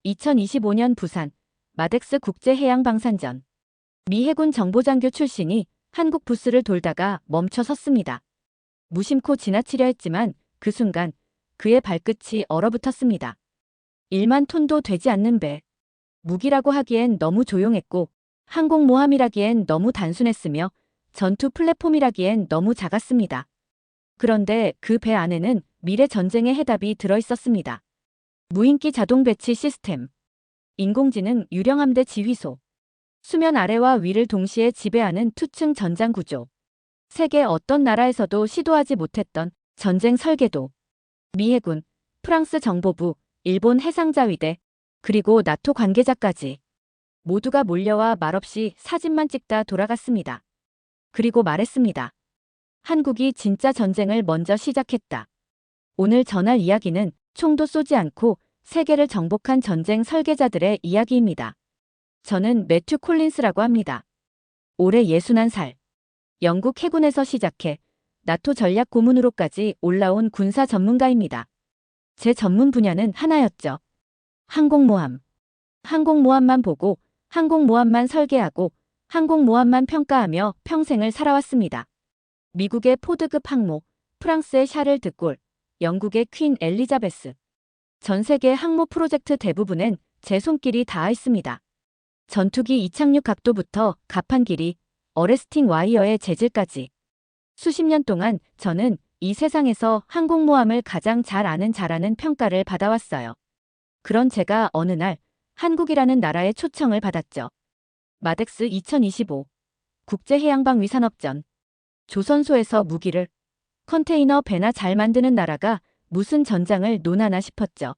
2025년 부산 마덱스 국제해양방산전. 미 해군 정보장교 출신이 한국 부스를 돌다가 멈춰 섰습니다. 무심코 지나치려 했지만 그 순간 그의 발끝이 얼어붙었습니다. 1만 톤도 되지 않는 배. 무기라고 하기엔 너무 조용했고 항공모함이라기엔 너무 단순했으며 전투 플랫폼이라기엔 너무 작았습니다. 그런데 그 배 안에는 미래 전쟁의 해답이 들어있었습니다. 무인기 자동 배치 시스템, 인공지능 유령함대 지휘소, 수면 아래와 위를 동시에 지배하는 투층 전장 구조, 세계 어떤 나라에서도 시도하지 못했던 전쟁 설계도, 미 해군, 프랑스 정보부, 일본 해상자위대, 그리고 나토 관계자까지 모두가 몰려와 말없이 사진만 찍다 돌아갔습니다. 그리고 말했습니다. 한국이 진짜 전쟁을 먼저 시작했다. 오늘 전할 이야기는 총도 쏘지 않고 세계를 정복한 전쟁 설계자들의 이야기입니다. 저는 매튜 콜린스라고 합니다. 올해 61살. 영국 해군에서 시작해 나토 전략 고문으로까지 올라온 군사 전문가입니다. 제 전문 분야는 하나였죠. 항공모함. 항공모함만 보고 항공모함만 설계하고 항공모함만 평가하며 평생을 살아왔습니다. 미국의 포드급 항모, 프랑스의 샤를 드골, 영국의 퀸 엘리자베스. 전 세계 항모 프로젝트 대부분엔 제 손길이 닿아 있습니다. 전투기 이착륙 각도부터 갑판 길이, 어레스팅 와이어의 재질까지. 수십 년 동안 저는 이 세상에서 항공모함을 가장 잘 아는 자라는 평가를 받아왔어요. 그런 제가 어느 날 한국이라는 나라의 초청을 받았죠. 마덱스 2025 국제해양방위산업전. 조선소에서 무기를 컨테이너 배나 잘 만드는 나라가 무슨 전장을 논하나 싶었죠.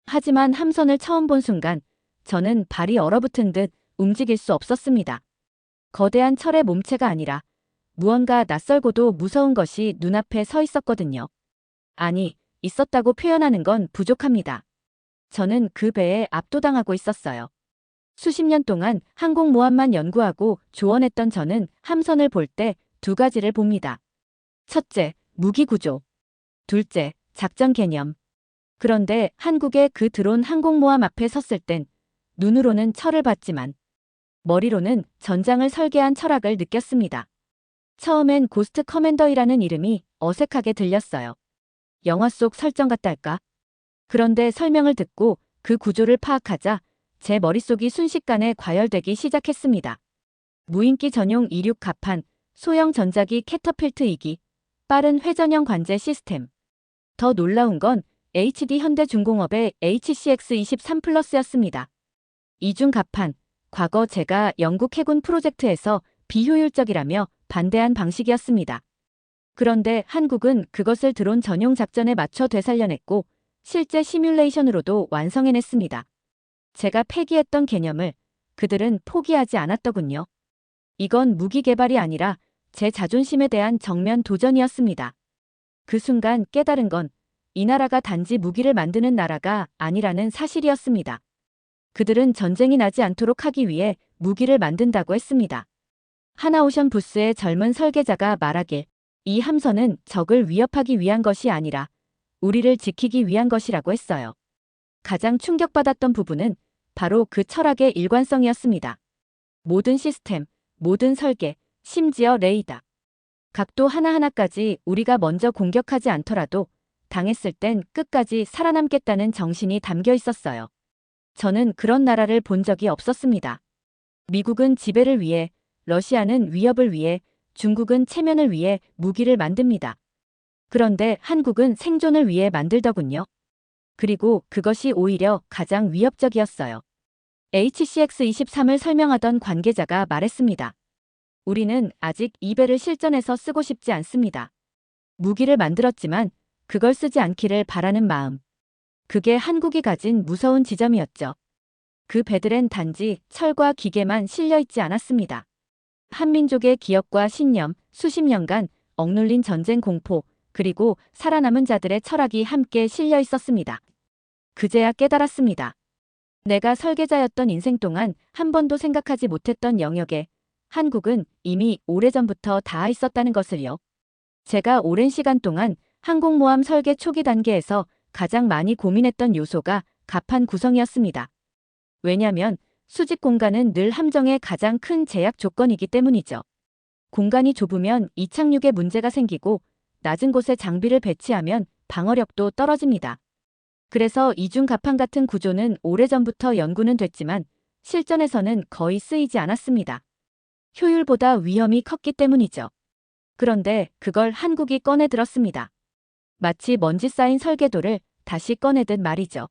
하지만 함선을 처음 본 순간 저는 발이 얼어붙은 듯 움직일 수 없었습니다. 거대한 철의 몸체가 아니라 무언가 낯설고도 무서운 것이 눈앞에 서 있었거든요. 아니, 있었다고 표현하는 건 부족합니다. 저는 그 배에 압도당하고 있었어요. 수십 년 동안 항공모함만 연구하고 조언했던 저는 함선을 볼 때 두 가지를 봅니다. 첫째, 무기 구조. 둘째, 작전 개념. 그런데 한국의 그 드론 항공모함 앞에 섰을 땐 눈으로는 철을 봤지만 머리로는 전장을 설계한 철학을 느꼈습니다. 처음엔 고스트 커맨더이라는 이름이 어색하게 들렸어요. 영화 속 설정 같달까? 그런데 설명을 듣고 그 구조를 파악하자 제 머릿속이 순식간에 과열되기 시작했습니다. 무인기 전용 이륙 갑판, 소형 전자기 캐터필트 2기, 빠른 회전형 관제 시스템. 더 놀라운 건 HD 현대중공업의 HCX23 플러스였습니다. 이중 갑판, 과거 제가 영국 해군 프로젝트에서 비효율적이라며 반대한 방식이었습니다. 그런데 한국은 그것을 드론 전용 작전에 맞춰 되살려냈고 실제 시뮬레이션으로도 완성해냈습니다. 제가 폐기했던 개념을 그들은 포기하지 않았더군요. 이건 무기 개발이 아니라 제 자존심에 대한 정면 도전이었습니다. 그 순간 깨달은 건 이 나라가 단지 무기를 만드는 나라가 아니라는 사실이었습니다. 그들은 전쟁이 나지 않도록 하기 위해 무기를 만든다고 했습니다. 하나오션 부스의 젊은 설계자가 말하길, 이 함선은 적을 위협하기 위한 것이 아니라 우리를 지키기 위한 것이라고 했어요. 가장 충격받았던 부분은 바로 그 철학의 일관성이었습니다. 모든 시스템, 모든 설계, 심지어 레이더. 각도 하나하나까지 우리가 먼저 공격하지 않더라도 당했을 땐 끝까지 살아남겠다는 정신이 담겨 있었어요. 저는 그런 나라를 본 적이 없었습니다. 미국은 지배를 위해, 러시아는 위협을 위해, 중국은 체면을 위해 무기를 만듭니다. 그런데 한국은 생존을 위해 만들더군요. 그리고 그것이 오히려 가장 위협적이었어요. HCX23을 설명하던 관계자가 말했습니다. 우리는 아직 이 배를 실전에서 쓰고 싶지 않습니다. 무기를 만들었지만 그걸 쓰지 않기를 바라는 마음. 그게 한국이 가진 무서운 지점이었죠. 그 배들엔 단지 철과 기계만 실려 있지 않았습니다. 한민족의 기억과 신념, 수십 년간 억눌린 전쟁 공포, 그리고 살아남은 자들의 철학이 함께 실려 있었습니다. 그제야 깨달았습니다. 내가 설계자였던 인생 동안 한 번도 생각하지 못했던 영역에 한국은 이미 오래전부터 닿아 있었다는 것을요. 제가 오랜 시간 동안 항공모함 설계 초기 단계에서 가장 많이 고민했던 요소가 갑판 구성이었습니다. 왜냐면 수직 공간은 늘 함정의 가장 큰 제약 조건이기 때문이죠. 공간이 좁으면 이착륙에 문제가 생기고 낮은 곳에 장비를 배치하면 방어력도 떨어집니다. 그래서 이중갑판 같은 구조는 오래전부터 연구는 됐지만 실전에서는 거의 쓰이지 않았습니다. 효율보다 위험이 컸기 때문이죠. 그런데 그걸 한국이 꺼내들었습니다. 마치 먼지 쌓인 설계도를 다시 꺼내듯 말이죠.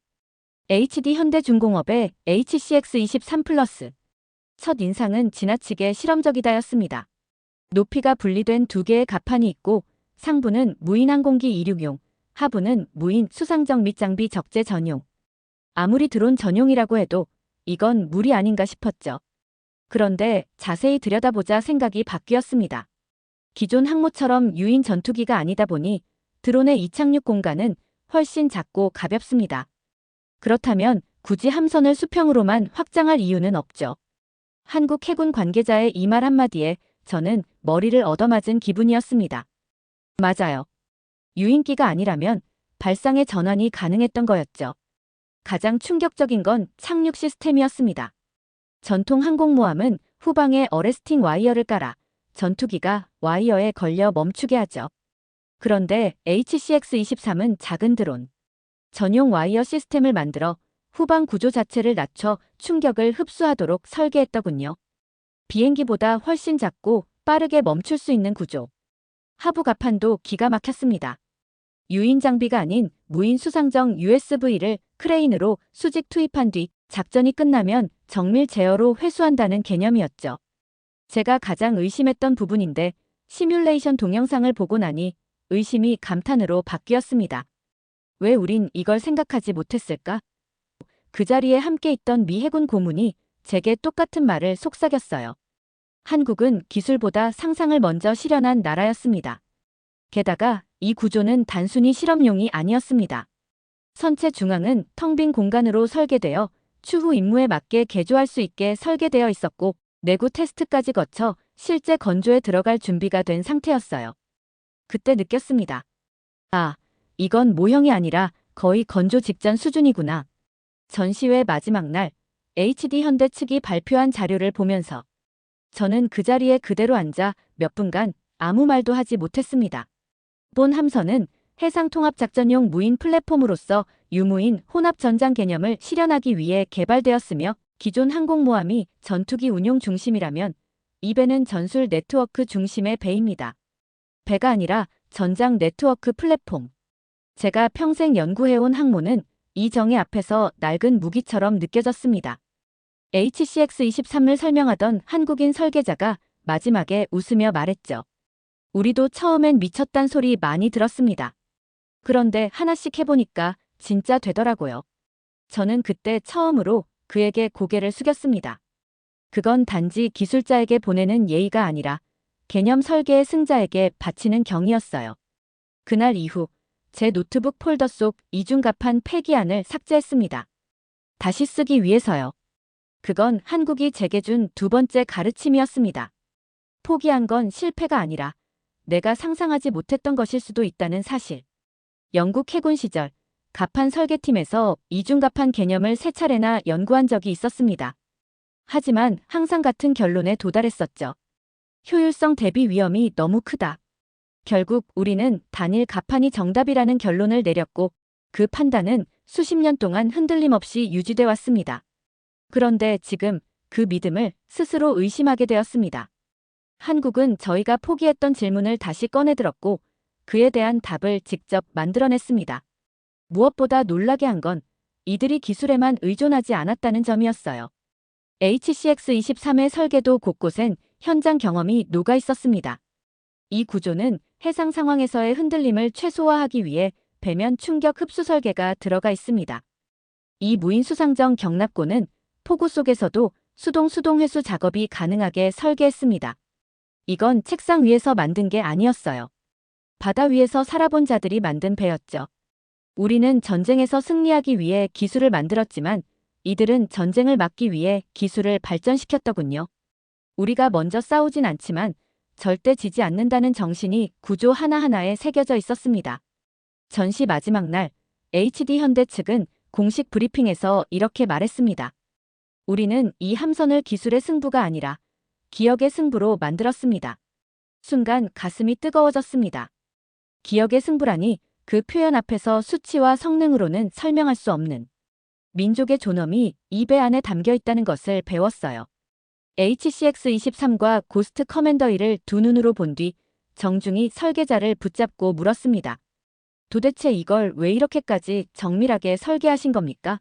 HD 현대중공업의 HCX23 플러스. 첫 인상은 지나치게 실험적이다였습니다. 높이가 분리된 두 개의 갑판이 있고 상부는 무인 항공기 이륙용, 하부는 무인 수상정 및 장비 적재 전용. 아무리 드론 전용이라고 해도 이건 무리 아닌가 싶었죠. 그런데 자세히 들여다보자 생각이 바뀌었습니다. 기존 항모처럼 유인 전투기가 아니다 보니 드론의 이착륙 공간은 훨씬 작고 가볍습니다. 그렇다면 굳이 함선을 수평으로만 확장할 이유는 없죠. 한국 해군 관계자의 이 말 한마디에 저는 머리를 얻어맞은 기분이었습니다. 맞아요. 유인기가 아니라면 발상의 전환이 가능했던 거였죠. 가장 충격적인 건 착륙 시스템이었습니다. 전통 항공모함은 후방에 어레스팅 와이어를 깔아 전투기가 와이어에 걸려 멈추게 하죠. 그런데 HCX23은 작은 드론, 전용 와이어 시스템을 만들어 후방 구조 자체를 낮춰 충격을 흡수하도록 설계했더군요. 비행기보다 훨씬 작고 빠르게 멈출 수 있는 구조. 하부 갑판도 기가 막혔습니다. 유인 장비가 아닌 무인 수상정 USV를 크레인으로 수직 투입한 뒤 작전이 끝나면 정밀 제어로 회수한다는 개념이었죠. 제가 가장 의심했던 부분인데 시뮬레이션 동영상을 보고 나니 의심이 감탄으로 바뀌었습니다. 왜 우린 이걸 생각하지 못했을까? 그 자리에 함께 있던 미 해군 고문이 제게 똑같은 말을 속삭였어요. 한국은 기술보다 상상을 먼저 실현한 나라였습니다. 게다가 이 구조는 단순히 실험용이 아니었습니다. 선체 중앙은 텅 빈 공간으로 설계되어 추후 임무에 맞게 개조할 수 있게 설계되어 있었고 내구 테스트까지 거쳐 실제 건조에 들어갈 준비가 된 상태였어요. 그때 느꼈습니다. 아, 이건 모형이 아니라 거의 건조 직전 수준이구나. 전시회 마지막 날 HD 현대 측이 발표한 자료를 보면서 저는 그 자리에 그대로 앉아 몇 분간 아무 말도 하지 못했습니다. 본 함선은 해상통합작전용 무인 플랫폼으로서 유무인 혼합 전장 개념을 실현하기 위해 개발되었으며 기존 항공모함이 전투기 운용 중심이라면 이 배는 전술 네트워크 중심의 배입니다. 배가 아니라 전장 네트워크 플랫폼. 제가 평생 연구해온 항모는 이 정의 앞에서 낡은 무기처럼 느껴졌습니다. HCX23을 설명하던 한국인 설계자가 마지막에 웃으며 말했죠. 우리도 처음엔 미쳤단 소리 많이 들었습니다. 그런데 하나씩 해보니까 진짜 되더라고요. 저는 그때 처음으로 그에게 고개를 숙였습니다. 그건 단지 기술자에게 보내는 예의가 아니라 개념 설계의 승자에게 바치는 경이었어요. 그날 이후 제 노트북 폴더 속 이중갑판 폐기안을 삭제했습니다. 다시 쓰기 위해서요. 그건 한국이 제게 준 두 번째 가르침이었습니다. 포기한 건 실패가 아니라 내가 상상하지 못했던 것일 수도 있다는 사실. 영국 해군 시절 갑판 설계팀에서 이중갑판 개념을 세 차례나 연구한 적이 있었습니다. 하지만 항상 같은 결론에 도달했었죠. 효율성 대비 위험이 너무 크다. 결국 우리는 단일 갑판이 정답이라는 결론을 내렸고 그 판단은 수십 년 동안 흔들림 없이 유지돼 왔습니다. 그런데 지금 그 믿음을 스스로 의심하게 되었습니다. 한국은 저희가 포기했던 질문을 다시 꺼내들었고 그에 대한 답을 직접 만들어냈습니다. 무엇보다 놀라게 한 건 이들이 기술에만 의존하지 않았다는 점이었어요. HCX23의 설계도 곳곳엔 현장 경험이 녹아 있었습니다. 이 구조는 해상 상황에서의 흔들림을 최소화하기 위해 배면 충격 흡수 설계가 들어가 있습니다. 이 무인 수상정 경납고는 폭우 속에서도 수동 회수 작업이 가능하게 설계했습니다. 이건 책상 위에서 만든 게 아니었어요. 바다 위에서 살아본 자들이 만든 배였죠. 우리는 전쟁에서 승리하기 위해 기술을 만들었지만 이들은 전쟁을 막기 위해 기술을 발전시켰더군요. 우리가 먼저 싸우진 않지만 절대 지지 않는다는 정신이 구조 하나하나에 새겨져 있었습니다. 전시 마지막 날 HD 현대 측은 공식 브리핑에서 이렇게 말했습니다. 우리는 이 함선을 기술의 승부가 아니라 기억의 승부로 만들었습니다. 순간 가슴이 뜨거워졌습니다. 기억의 승부라니 그 표현 앞에서 수치와 성능으로는 설명할 수 없는 민족의 존엄이 이 배 안에 담겨 있다는 것을 배웠어요. HCX-23과 고스트 커맨더 1을 두 눈으로 본 뒤 정중히 설계자를 붙잡고 물었습니다. 도대체 이걸 왜 이렇게까지 정밀하게 설계하신 겁니까?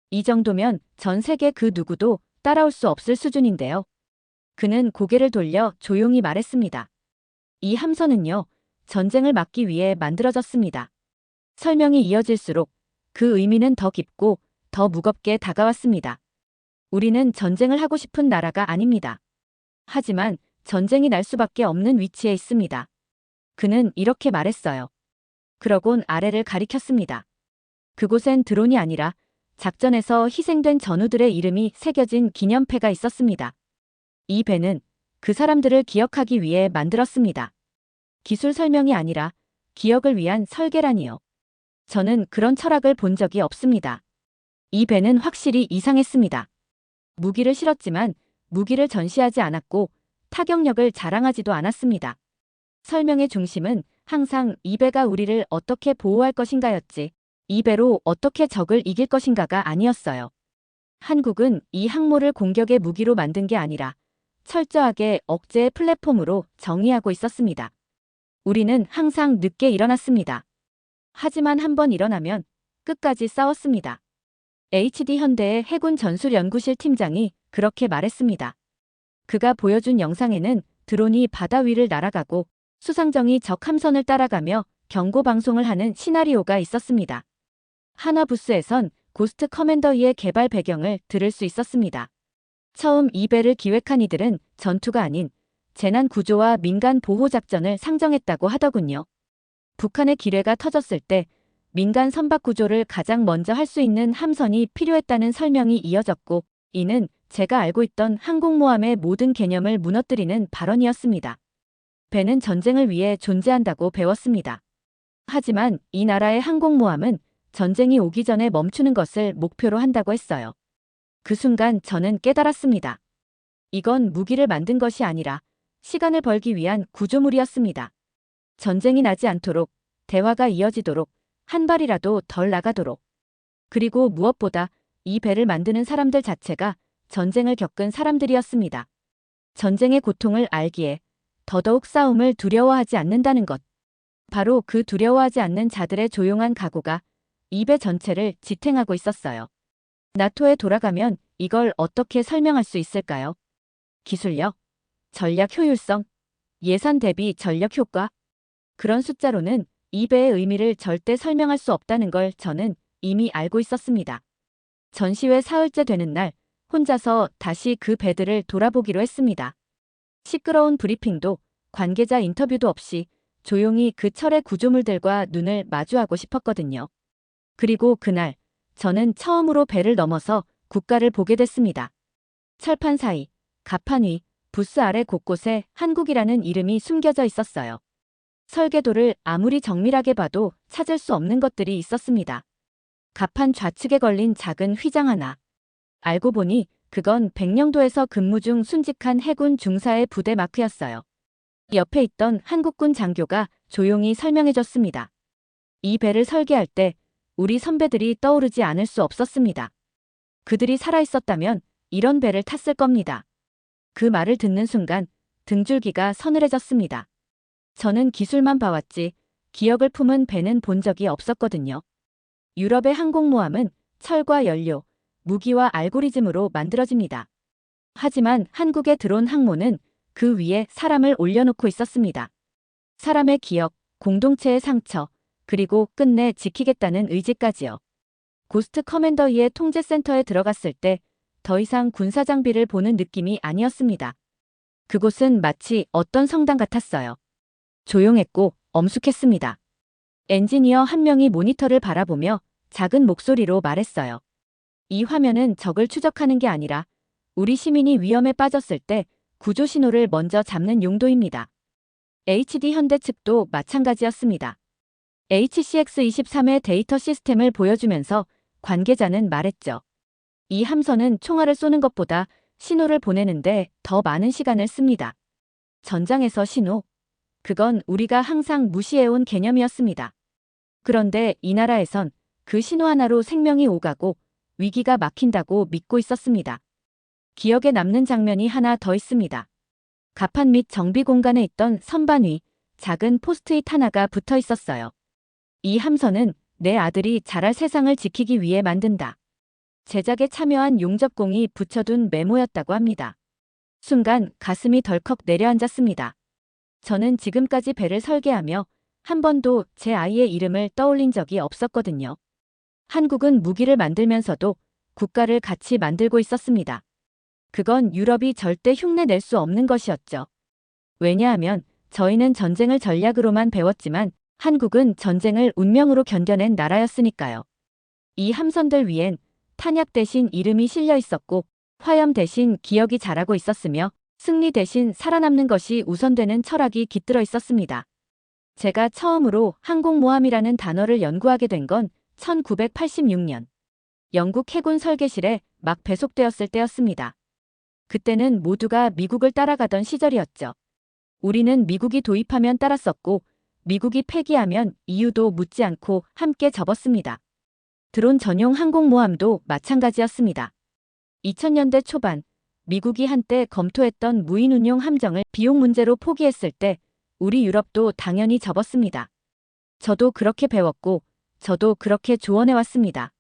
이 정도면 전 세계 그 누구도 따라올 수 없을 수준인데요. 그는 고개를 돌려 조용히 말했습니다. 이 함선은요, 전쟁을 막기 위해 만들어졌습니다. 설명이 이어질수록 그 의미는 더 깊고 더 무겁게 다가왔습니다. 우리는 전쟁을 하고 싶은 나라가 아닙니다. 하지만 전쟁이 날 수밖에 없는 위치에 있습니다. 그는 이렇게 말했어요. 그러곤 아래를 가리켰습니다. 그곳엔 드론이 아니라 작전에서 희생된 전우들의 이름이 새겨진 기념패가 있었습니다. 이 배는 그 사람들을 기억하기 위해 만들었습니다. 기술 설명이 아니라 기억을 위한 설계라니요. 저는 그런 철학을 본 적이 없습니다. 이 배는 확실히 이상했습니다. 무기를 실었지만 무기를 전시하지 않았고 타격력을 자랑하지도 않았습니다. 설명의 중심은 항상 이 배가 우리를 어떻게 보호할 것인가였지, 이 배로 어떻게 적을 이길 것인가가 아니었어요. 한국은 이 항모를 공격의 무기로 만든 게 아니라 철저하게 억제의 플랫폼으로 정의하고 있었습니다. 우리는 항상 늦게 일어났습니다. 하지만 한번 일어나면 끝까지 싸웠습니다. HD 현대의 해군 전술연구실 팀장이 그렇게 말했습니다. 그가 보여준 영상에는 드론이 바다 위를 날아가고 수상정이 적 함선을 따라가며 경고 방송을 하는 시나리오가 있었습니다. 하나부스에선 고스트 커맨더 2의 개발 배경을 들을 수 있었습니다. 처음 이 배를 기획한 이들은 전투가 아닌 재난 구조와 민간 보호 작전을 상정했다고 하더군요. 북한의 기뢰가 터졌을 때 민간 선박 구조를 가장 먼저 할 수 있는 함선이 필요했다는 설명이 이어졌고, 이는 제가 알고 있던 항공모함의 모든 개념을 무너뜨리는 발언이었습니다. 배는 전쟁을 위해 존재한다고 배웠습니다. 하지만 이 나라의 항공모함은 전쟁이 오기 전에 멈추는 것을 목표로 한다고 했어요. 그 순간 저는 깨달았습니다. 이건 무기를 만든 것이 아니라 시간을 벌기 위한 구조물이었습니다. 전쟁이 나지 않도록, 대화가 이어지도록, 한 발이라도 덜 나가도록. 그리고 무엇보다 이 배를 만드는 사람들 자체가 전쟁을 겪은 사람들이었습니다. 전쟁의 고통을 알기에 더더욱 싸움을 두려워하지 않는다는 것. 바로 그 두려워하지 않는 자들의 조용한 각오가 이 배 전체를 지탱하고 있었어요. 나토에 돌아가면 이걸 어떻게 설명할 수 있을까요? 기술력, 전략 효율성, 예산 대비 전력 효과. 그런 숫자로는 이 배의 의미를 절대 설명할 수 없다는 걸 저는 이미 알고 있었습니다. 전시회 사흘째 되는 날, 혼자서 다시 그 배들을 돌아보기로 했습니다. 시끄러운 브리핑도 관계자 인터뷰도 없이 조용히 그 철의 구조물들과 눈을 마주하고 싶었거든요. 그리고 그날, 저는 처음으로 배를 넘어서 국가를 보게 됐습니다. 철판 사이, 갑판 위, 부스 아래 곳곳에 한국이라는 이름이 숨겨져 있었어요. 설계도를 아무리 정밀하게 봐도 찾을 수 없는 것들이 있었습니다. 갑판 좌측에 걸린 작은 휘장 하나. 알고 보니 그건 백령도에서 근무 중 순직한 해군 중사의 부대 마크였어요. 옆에 있던 한국군 장교가 조용히 설명해줬습니다. 이 배를 설계할 때 우리 선배들이 떠오르지 않을 수 없었습니다. 그들이 살아있었다면 이런 배를 탔을 겁니다. 그 말을 듣는 순간 등줄기가 서늘해졌습니다. 저는 기술만 봐왔지 기억을 품은 배는 본 적이 없었거든요. 유럽의 항공모함은 철과 연료, 무기와 알고리즘으로 만들어집니다. 하지만 한국의 드론 항모는 그 위에 사람을 올려놓고 있었습니다. 사람의 기억, 공동체의 상처, 그리고 끝내 지키겠다는 의지까지요. 고스트 커맨더 2의 통제센터에 들어갔을 때 더 이상 군사 장비를 보는 느낌이 아니었습니다. 그곳은 마치 어떤 성당 같았어요. 조용했고 엄숙했습니다. 엔지니어 한 명이 모니터를 바라보며 작은 목소리로 말했어요. 이 화면은 적을 추적하는 게 아니라 우리 시민이 위험에 빠졌을 때 구조 신호를 먼저 잡는 용도입니다. HD 현대 측도 마찬가지였습니다. HCX-23의 데이터 시스템을 보여주면서 관계자는 말했죠. 이 함선은 총알을 쏘는 것보다 신호를 보내는데 더 많은 시간을 씁니다. 전장에서 신호. 그건 우리가 항상 무시해온 개념이었습니다. 그런데 이 나라에선 그 신호 하나로 생명이 오가고 위기가 막힌다고 믿고 있었습니다. 기억에 남는 장면이 하나 더 있습니다. 갑판 및 정비 공간에 있던 선반 위 작은 포스트잇 하나가 붙어 있었어요. 이 함선은 내 아들이 자랄 세상을 지키기 위해 만든다. 제작에 참여한 용접공이 붙여둔 메모였다고 합니다. 순간 가슴이 덜컥 내려앉았습니다. 저는 지금까지 배를 설계하며 한 번도 제 아이의 이름을 떠올린 적이 없었거든요. 한국은 무기를 만들면서도 국가를 같이 만들고 있었습니다. 그건 유럽이 절대 흉내 낼 수 없는 것이었죠. 왜냐하면 저희는 전쟁을 전략으로만 배웠지만 한국은 전쟁을 운명으로 견뎌낸 나라였으니까요. 이 함선들 위엔 탄약 대신 이름이 실려 있었고 화염 대신 기억이 자라고 있었으며 승리 대신 살아남는 것이 우선되는 철학이 깃들어 있었습니다. 제가 처음으로 항공모함이라는 단어를 연구하게 된 건 1986년. 영국 해군 설계실에 막 배속되었을 때였습니다. 그때는 모두가 미국을 따라가던 시절이었죠. 우리는 미국이 도입하면 따랐었고 미국이 폐기하면 이유도 묻지 않고 함께 접었습니다. 드론 전용 항공모함도 마찬가지였습니다. 2000년대 초반 미국이 한때 검토했던 무인운용 함정을 비용 문제로 포기했을 때 우리 유럽도 당연히 접었습니다. 저도 그렇게 배웠고 저도 그렇게 조언해왔습니다.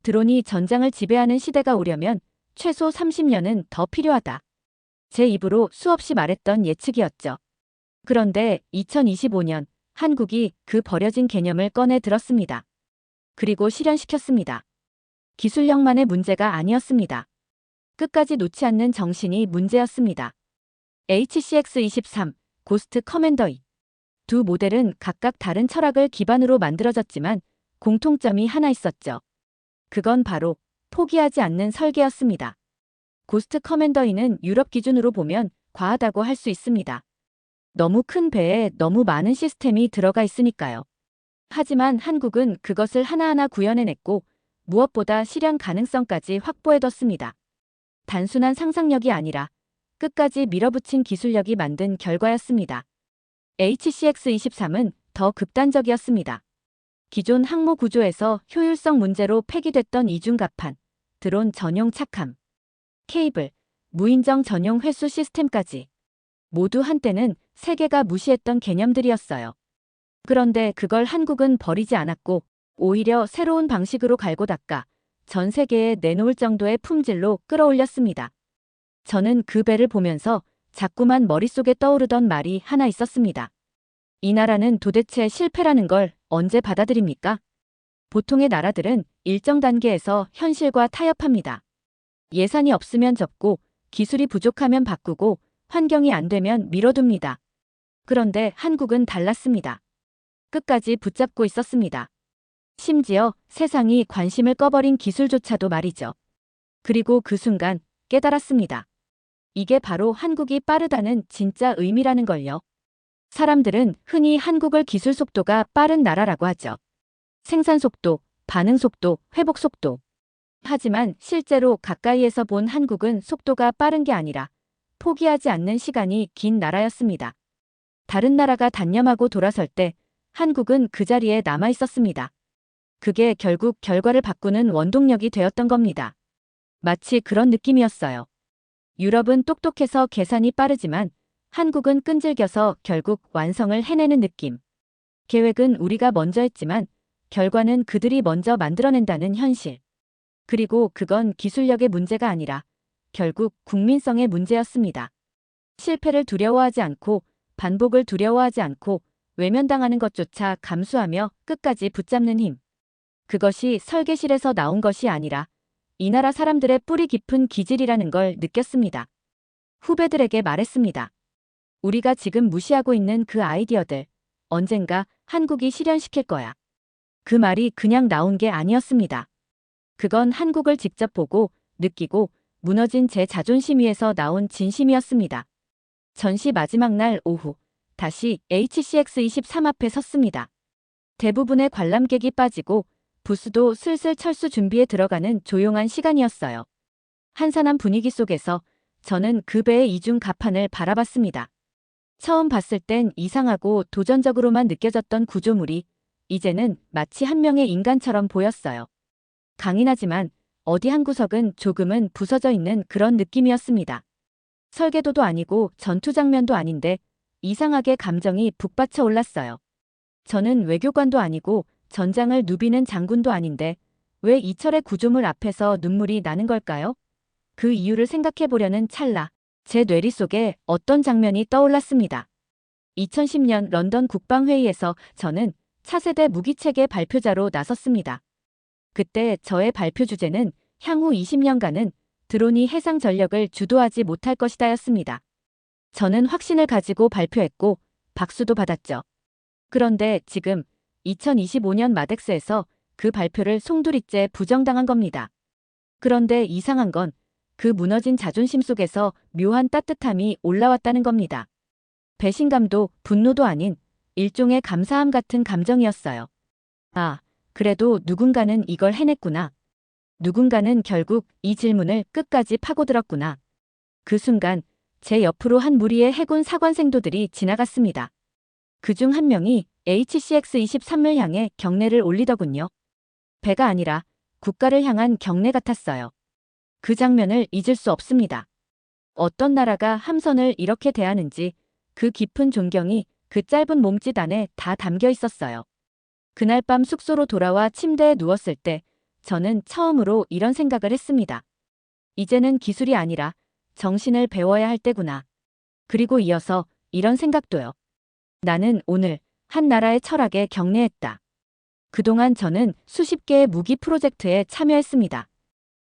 드론이 전장을 지배하는 시대가 오려면 최소 30년은 더 필요하다. 제 입으로 수없이 말했던 예측이었죠. 그런데 2025년 한국이 그 버려진 개념을 꺼내 들었습니다. 그리고 실현시켰습니다. 기술력만의 문제가 아니었습니다. 끝까지 놓지 않는 정신이 문제였습니다. HCX-23, 고스트 커맨더 2. 두 모델은 각각 다른 철학을 기반으로 만들어졌지만 공통점이 하나 있었죠. 그건 바로 포기하지 않는 설계였습니다. 고스트 커맨더 2는 유럽 기준으로 보면 과하다고 할 수 있습니다. 너무 큰 배에 너무 많은 시스템이 들어가 있으니까요. 하지만 한국은 그것을 하나하나 구현해냈고 무엇보다 실현 가능성까지 확보해뒀습니다. 단순한 상상력이 아니라 끝까지 밀어붙인 기술력이 만든 결과였습니다. HCX-23은 더 극단적이었습니다. 기존 항모 구조에서 효율성 문제로 폐기됐던 이중갑판, 드론 전용 착함, 케이블, 무인정 전용 회수 시스템까지 모두 한때는 세계가 무시했던 개념들이었어요. 그런데 그걸 한국은 버리지 않았고 오히려 새로운 방식으로 갈고 닦아 전 세계에 내놓을 정도의 품질로 끌어올렸습니다. 저는 그 배를 보면서 자꾸만 머릿속에 떠오르던 말이 하나 있었습니다. 이 나라는 도대체 실패라는 걸 언제 받아들입니까? 보통의 나라들은 일정 단계에서 현실과 타협합니다. 예산이 없으면 접고 기술이 부족하면 바꾸고 환경이 안 되면 미뤄둡니다. 그런데 한국은 달랐습니다. 끝까지 붙잡고 있었습니다. 심지어 세상이 관심을 꺼버린 기술조차도 말이죠. 그리고 그 순간 깨달았습니다. 이게 바로 한국이 빠르다는 진짜 의미라는 걸요. 사람들은 흔히 한국을 기술 속도가 빠른 나라라고 하죠. 생산 속도, 반응 속도, 회복 속도. 하지만 실제로 가까이에서 본 한국은 속도가 빠른 게 아니라 포기하지 않는 시간이 긴 나라였습니다. 다른 나라가 단념하고 돌아설 때 한국은 그 자리에 남아 있었습니다. 그게 결국 결과를 바꾸는 원동력이 되었던 겁니다. 마치 그런 느낌이었어요. 유럽은 똑똑해서 계산이 빠르지만 한국은 끈질겨서 결국 완성을 해내는 느낌. 계획은 우리가 먼저 했지만 결과는 그들이 먼저 만들어낸다는 현실. 그리고 그건 기술력의 문제가 아니라 결국 국민성의 문제였습니다. 실패를 두려워하지 않고 반복을 두려워하지 않고 외면당하는 것조차 감수하며 끝까지 붙잡는 힘. 그것이 설계실에서 나온 것이 아니라 이 나라 사람들의 뿌리 깊은 기질이라는 걸 느꼈습니다. 후배들에게 말했습니다. 우리가 지금 무시하고 있는 그 아이디어들, 언젠가 한국이 실현시킬 거야. 그 말이 그냥 나온 게 아니었습니다. 그건 한국을 직접 보고 느끼고 무너진 제 자존심 위에서 나온 진심이었습니다. 전시 마지막 날 오후, 다시 HCX-23 앞에 섰습니다. 대부분의 관람객이 빠지고 부스도 슬슬 철수 준비에 들어가는 조용한 시간이었어요. 한산한 분위기 속에서 저는 그 배의 이중 갑판을 바라봤습니다. 처음 봤을 땐 이상하고 도전적으로만 느껴졌던 구조물이 이제는 마치 한 명의 인간처럼 보였어요. 강인하지만 어디 한 구석은 조금은 부서져 있는 그런 느낌이었습니다. 설계도도 아니고 전투 장면도 아닌데 이상하게 감정이 북받쳐 올랐어요. 저는 외교관도 아니고 전장을 누비는 장군도 아닌데 왜 이철의 구조물 앞에서 눈물이 나는 걸까요? 그 이유를 생각해 보려는 찰나 제 뇌리 속에 어떤 장면이 떠올랐습니다. 2010년 런던 국방회의에서 저는 차세대 무기체계 발표자로 나섰습니다. 그때 저의 발표 주제는 향후 20년간은 드론이 해상 전력을 주도하지 못할 것이다였습니다. 저는 확신을 가지고 발표했고 박수도 받았죠. 그런데 지금 2025년 마덱스에서 그 발표를 송두리째 부정당한 겁니다. 그런데 이상한 건 그 무너진 자존심 속에서 묘한 따뜻함이 올라왔다는 겁니다. 배신감도 분노도 아닌 일종의 감사함 같은 감정이었어요. 아, 그래도 누군가는 이걸 해냈구나. 누군가는 결국 이 질문을 끝까지 파고들었구나. 그 순간 제 옆으로 한 무리의 해군 사관생도들이 지나갔습니다. 그중 한 명이 HCX-23을 향해 경례를 올리더군요. 배가 아니라 국가를 향한 경례 같았어요. 그 장면을 잊을 수 없습니다. 어떤 나라가 함선을 이렇게 대하는지 그 깊은 존경이 그 짧은 몸짓 안에 다 담겨 있었어요. 그날 밤 숙소로 돌아와 침대에 누웠을 때 저는 처음으로 이런 생각을 했습니다. 이제는 기술이 아니라 정신을 배워야 할 때구나. 그리고 이어서 이런 생각도요. 나는 오늘 한 나라의 철학에 경례했다. 그동안 저는 수십 개의 무기 프로젝트에 참여했습니다.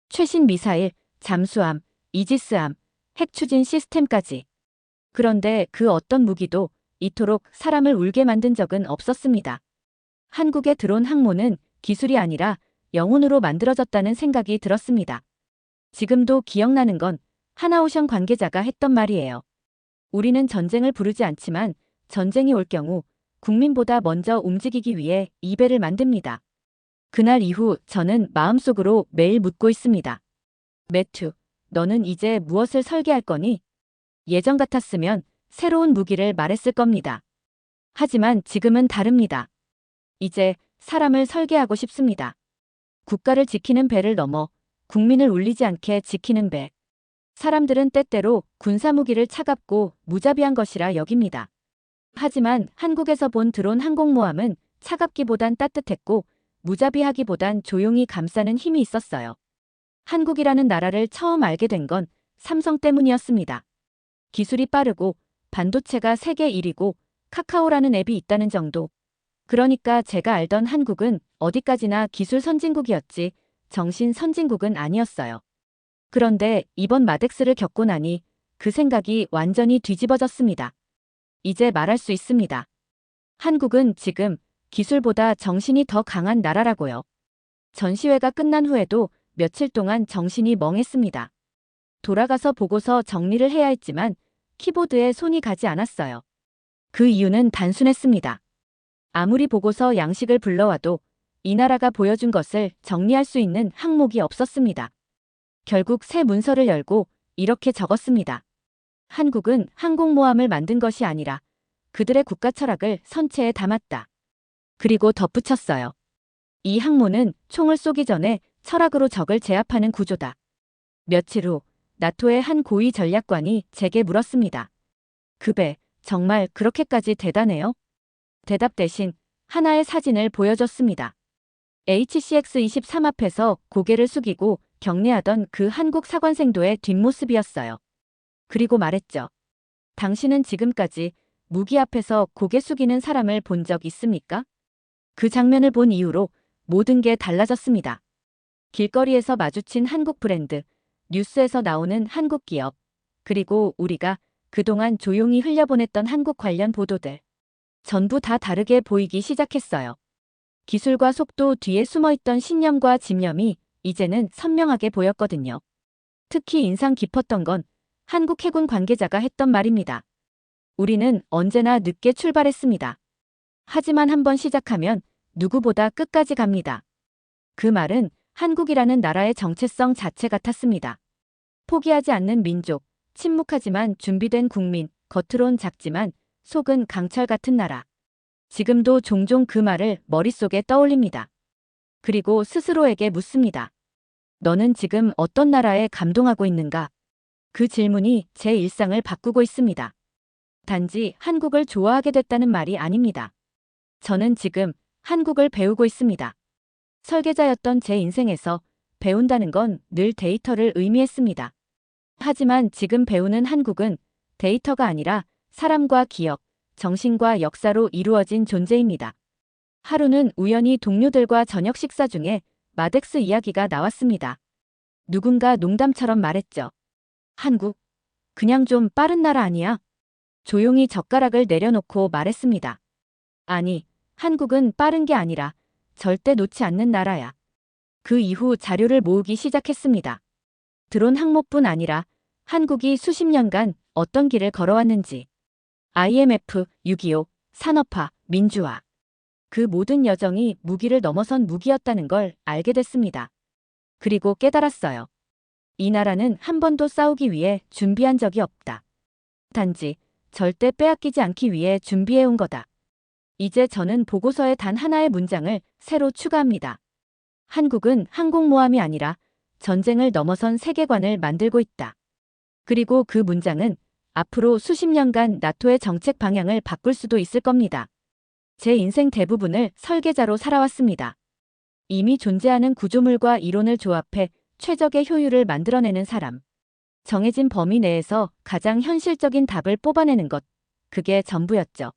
최신 미사일, 잠수함, 이지스함, 핵추진 시스템까지. 그런데 그 어떤 무기도 이토록 사람을 울게 만든 적은 없었습니다. 한국의 드론 항모는 기술이 아니라 영혼으로 만들어졌다는 생각이 들었습니다. 지금도 기억나는 건 하나오션 관계자가 했던 말이에요. 우리는 전쟁을 부르지 않지만 전쟁이 올 경우 국민보다 먼저 움직이기 위해 이 배를 만듭니다. 그날 이후 저는 마음속으로 매일 묻고 있습니다. 매튜, 너는 이제 무엇을 설계할 거니? 예전 같았으면 새로운 무기를 말했을 겁니다. 하지만 지금은 다릅니다. 이제 사람을 설계하고 싶습니다. 국가를 지키는 배를 넘어 국민을 울리지 않게 지키는 배. 사람들은 때때로 군사무기를 차갑고 무자비한 것이라 여깁니다. 하지만 한국에서 본 드론 항공모함은 차갑기보단 따뜻했고 무자비하기보단 조용히 감싸는 힘이 있었어요. 한국이라는 나라를 처음 알게 된 건 삼성 때문이었습니다. 기술이 빠르고 반도체가 세계 1위고 카카오라는 앱이 있다는 정도. 그러니까 제가 알던 한국은 어디까지나 기술 선진국이었지 정신 선진국은 아니었어요. 그런데 이번 마덱스를 겪고 나니 그 생각이 완전히 뒤집어졌습니다. 이제 말할 수 있습니다. 한국은 지금 기술보다 정신이 더 강한 나라라고요. 전시회가 끝난 후에도 며칠 동안 정신이 멍했습니다. 돌아가서 보고서 정리를 해야 했지만 키보드에 손이 가지 않았어요. 그 이유는 단순했습니다. 아무리 보고서 양식을 불러와도 이 나라가 보여준 것을 정리할 수 있는 항목이 없었습니다. 결국 새 문서를 열고 이렇게 적었습니다. 한국은 항공모함을 만든 것이 아니라 그들의 국가 철학을 선체에 담았다. 그리고 덧붙였어요. 이 항모는 총을 쏘기 전에 철학으로 적을 제압하는 구조다. 며칠 후 나토의 한 고위 전략관이 제게 물었습니다. 그 배, 정말 그렇게까지 대단해요? 대답 대신 하나의 사진을 보여줬습니다. HCX-23 앞에서 고개를 숙이고 경례하던 그 한국 사관생도의 뒷모습이었어요. 그리고 말했죠. 당신은 지금까지 무기 앞에서 고개 숙이는 사람을 본 적 있습니까? 그 장면을 본 이후로 모든 게 달라졌습니다. 길거리에서 마주친 한국 브랜드, 뉴스에서 나오는 한국 기업, 그리고 우리가 그동안 조용히 흘려보냈던 한국 관련 보도들. 전부 다 다르게 보이기 시작했어요. 기술과 속도 뒤에 숨어있던 신념과 집념이 이제는 선명하게 보였거든요. 특히 인상 깊었던 건 한국 해군 관계자가 했던 말입니다. 우리는 언제나 늦게 출발했습니다. 하지만 한번 시작하면 누구보다 끝까지 갑니다. 그 말은 한국이라는 나라의 정체성 자체 같았습니다. 포기하지 않는 민족, 침묵하지만 준비된 국민, 겉으론 작지만 속은 강철 같은 나라. 지금도 종종 그 말을 머릿속에 떠올립니다. 그리고 스스로에게 묻습니다. 너는 지금 어떤 나라에 감동하고 있는가? 그 질문이 제 일상을 바꾸고 있습니다. 단지 한국을 좋아하게 됐다는 말이 아닙니다. 저는 지금 한국을 배우고 있습니다. 설계자였던 제 인생에서 배운다는 건 늘 데이터를 의미했습니다. 하지만 지금 배우는 한국은 데이터가 아니라 사람과 기억, 정신과 역사로 이루어진 존재입니다. 하루는 우연히 동료들과 저녁 식사 중에 마덱스 이야기가 나왔습니다. 누군가 농담처럼 말했죠. 한국, 그냥 좀 빠른 나라 아니야? 조용히 젓가락을 내려놓고 말했습니다. 아니, 한국은 빠른 게 아니라 절대 놓지 않는 나라야. 그 이후 자료를 모으기 시작했습니다. 드론 항모뿐 아니라 한국이 수십 년간 어떤 길을 걸어왔는지, IMF, 6.25, 산업화, 민주화. 그 모든 여정이 무기를 넘어선 무기였다는 걸 알게 됐습니다. 그리고 깨달았어요. 이 나라는 한 번도 싸우기 위해 준비한 적이 없다. 단지 절대 빼앗기지 않기 위해 준비해온 거다. 이제 저는 보고서에 단 하나의 문장을 새로 추가합니다. 한국은 항공모함이 아니라 전쟁을 넘어선 세계관을 만들고 있다. 그리고 그 문장은 앞으로 수십 년간 나토의 정책 방향을 바꿀 수도 있을 겁니다. 제 인생 대부분을 설계자로 살아왔습니다. 이미 존재하는 구조물과 이론을 조합해 최적의 효율을 만들어내는 사람. 정해진 범위 내에서 가장 현실적인 답을 뽑아내는 것. 그게 전부였죠.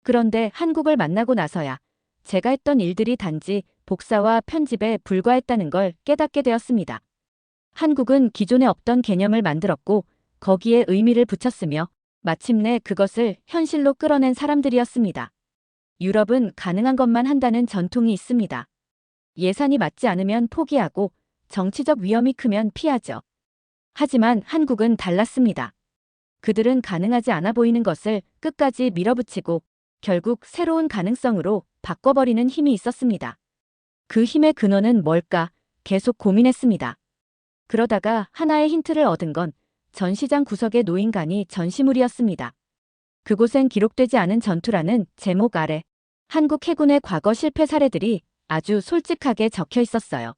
그런데 한국을 만나고 나서야 제가 했던 일들이 단지 복사와 편집에 불과했다는 걸 깨닫게 되었습니다. 한국은 기존에 없던 개념을 만들었고 거기에 의미를 붙였으며 마침내 그것을 현실로 끌어낸 사람들이었습니다. 유럽은 가능한 것만 한다는 전통이 있습니다. 예산이 맞지 않으면 포기하고 정치적 위험이 크면 피하죠. 하지만 한국은 달랐습니다. 그들은 가능하지 않아 보이는 것을 끝까지 밀어붙이고 결국 새로운 가능성으로 바꿔버리는 힘이 있었습니다. 그 힘의 근원은 뭘까 계속 고민했습니다. 그러다가 하나의 힌트를 얻은 건 전시장 구석에 놓인 간이 전시물이었습니다. 그곳엔 기록되지 않은 전투라는 제목 아래 한국 해군의 과거 실패 사례들이 아주 솔직하게 적혀 있었어요.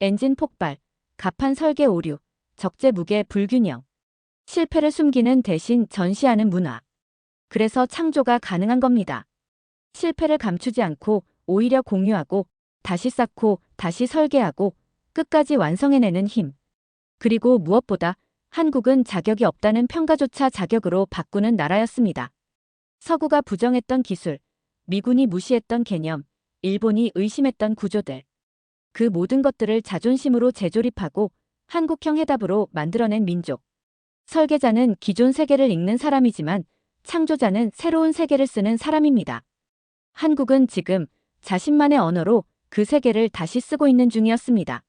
엔진 폭발, 갑판 설계 오류, 적재 무게 불균형. 실패를 숨기는 대신 전시하는 문화. 그래서 창조가 가능한 겁니다. 실패를 감추지 않고 오히려 공유하고 다시 쌓고 다시 설계하고 끝까지 완성해내는 힘. 그리고 무엇보다 한국은 자격이 없다는 평가조차 자격으로 바꾸는 나라였습니다. 서구가 부정했던 기술, 미군이 무시했던 개념, 일본이 의심했던 구조들. 그 모든 것들을 자존심으로 재조립하고 한국형 해답으로 만들어낸 민족. 설계자는 기존 세계를 읽는 사람이지만 창조자는 새로운 세계를 쓰는 사람입니다. 한국은 지금 자신만의 언어로 그 세계를 다시 쓰고 있는 중이었습니다.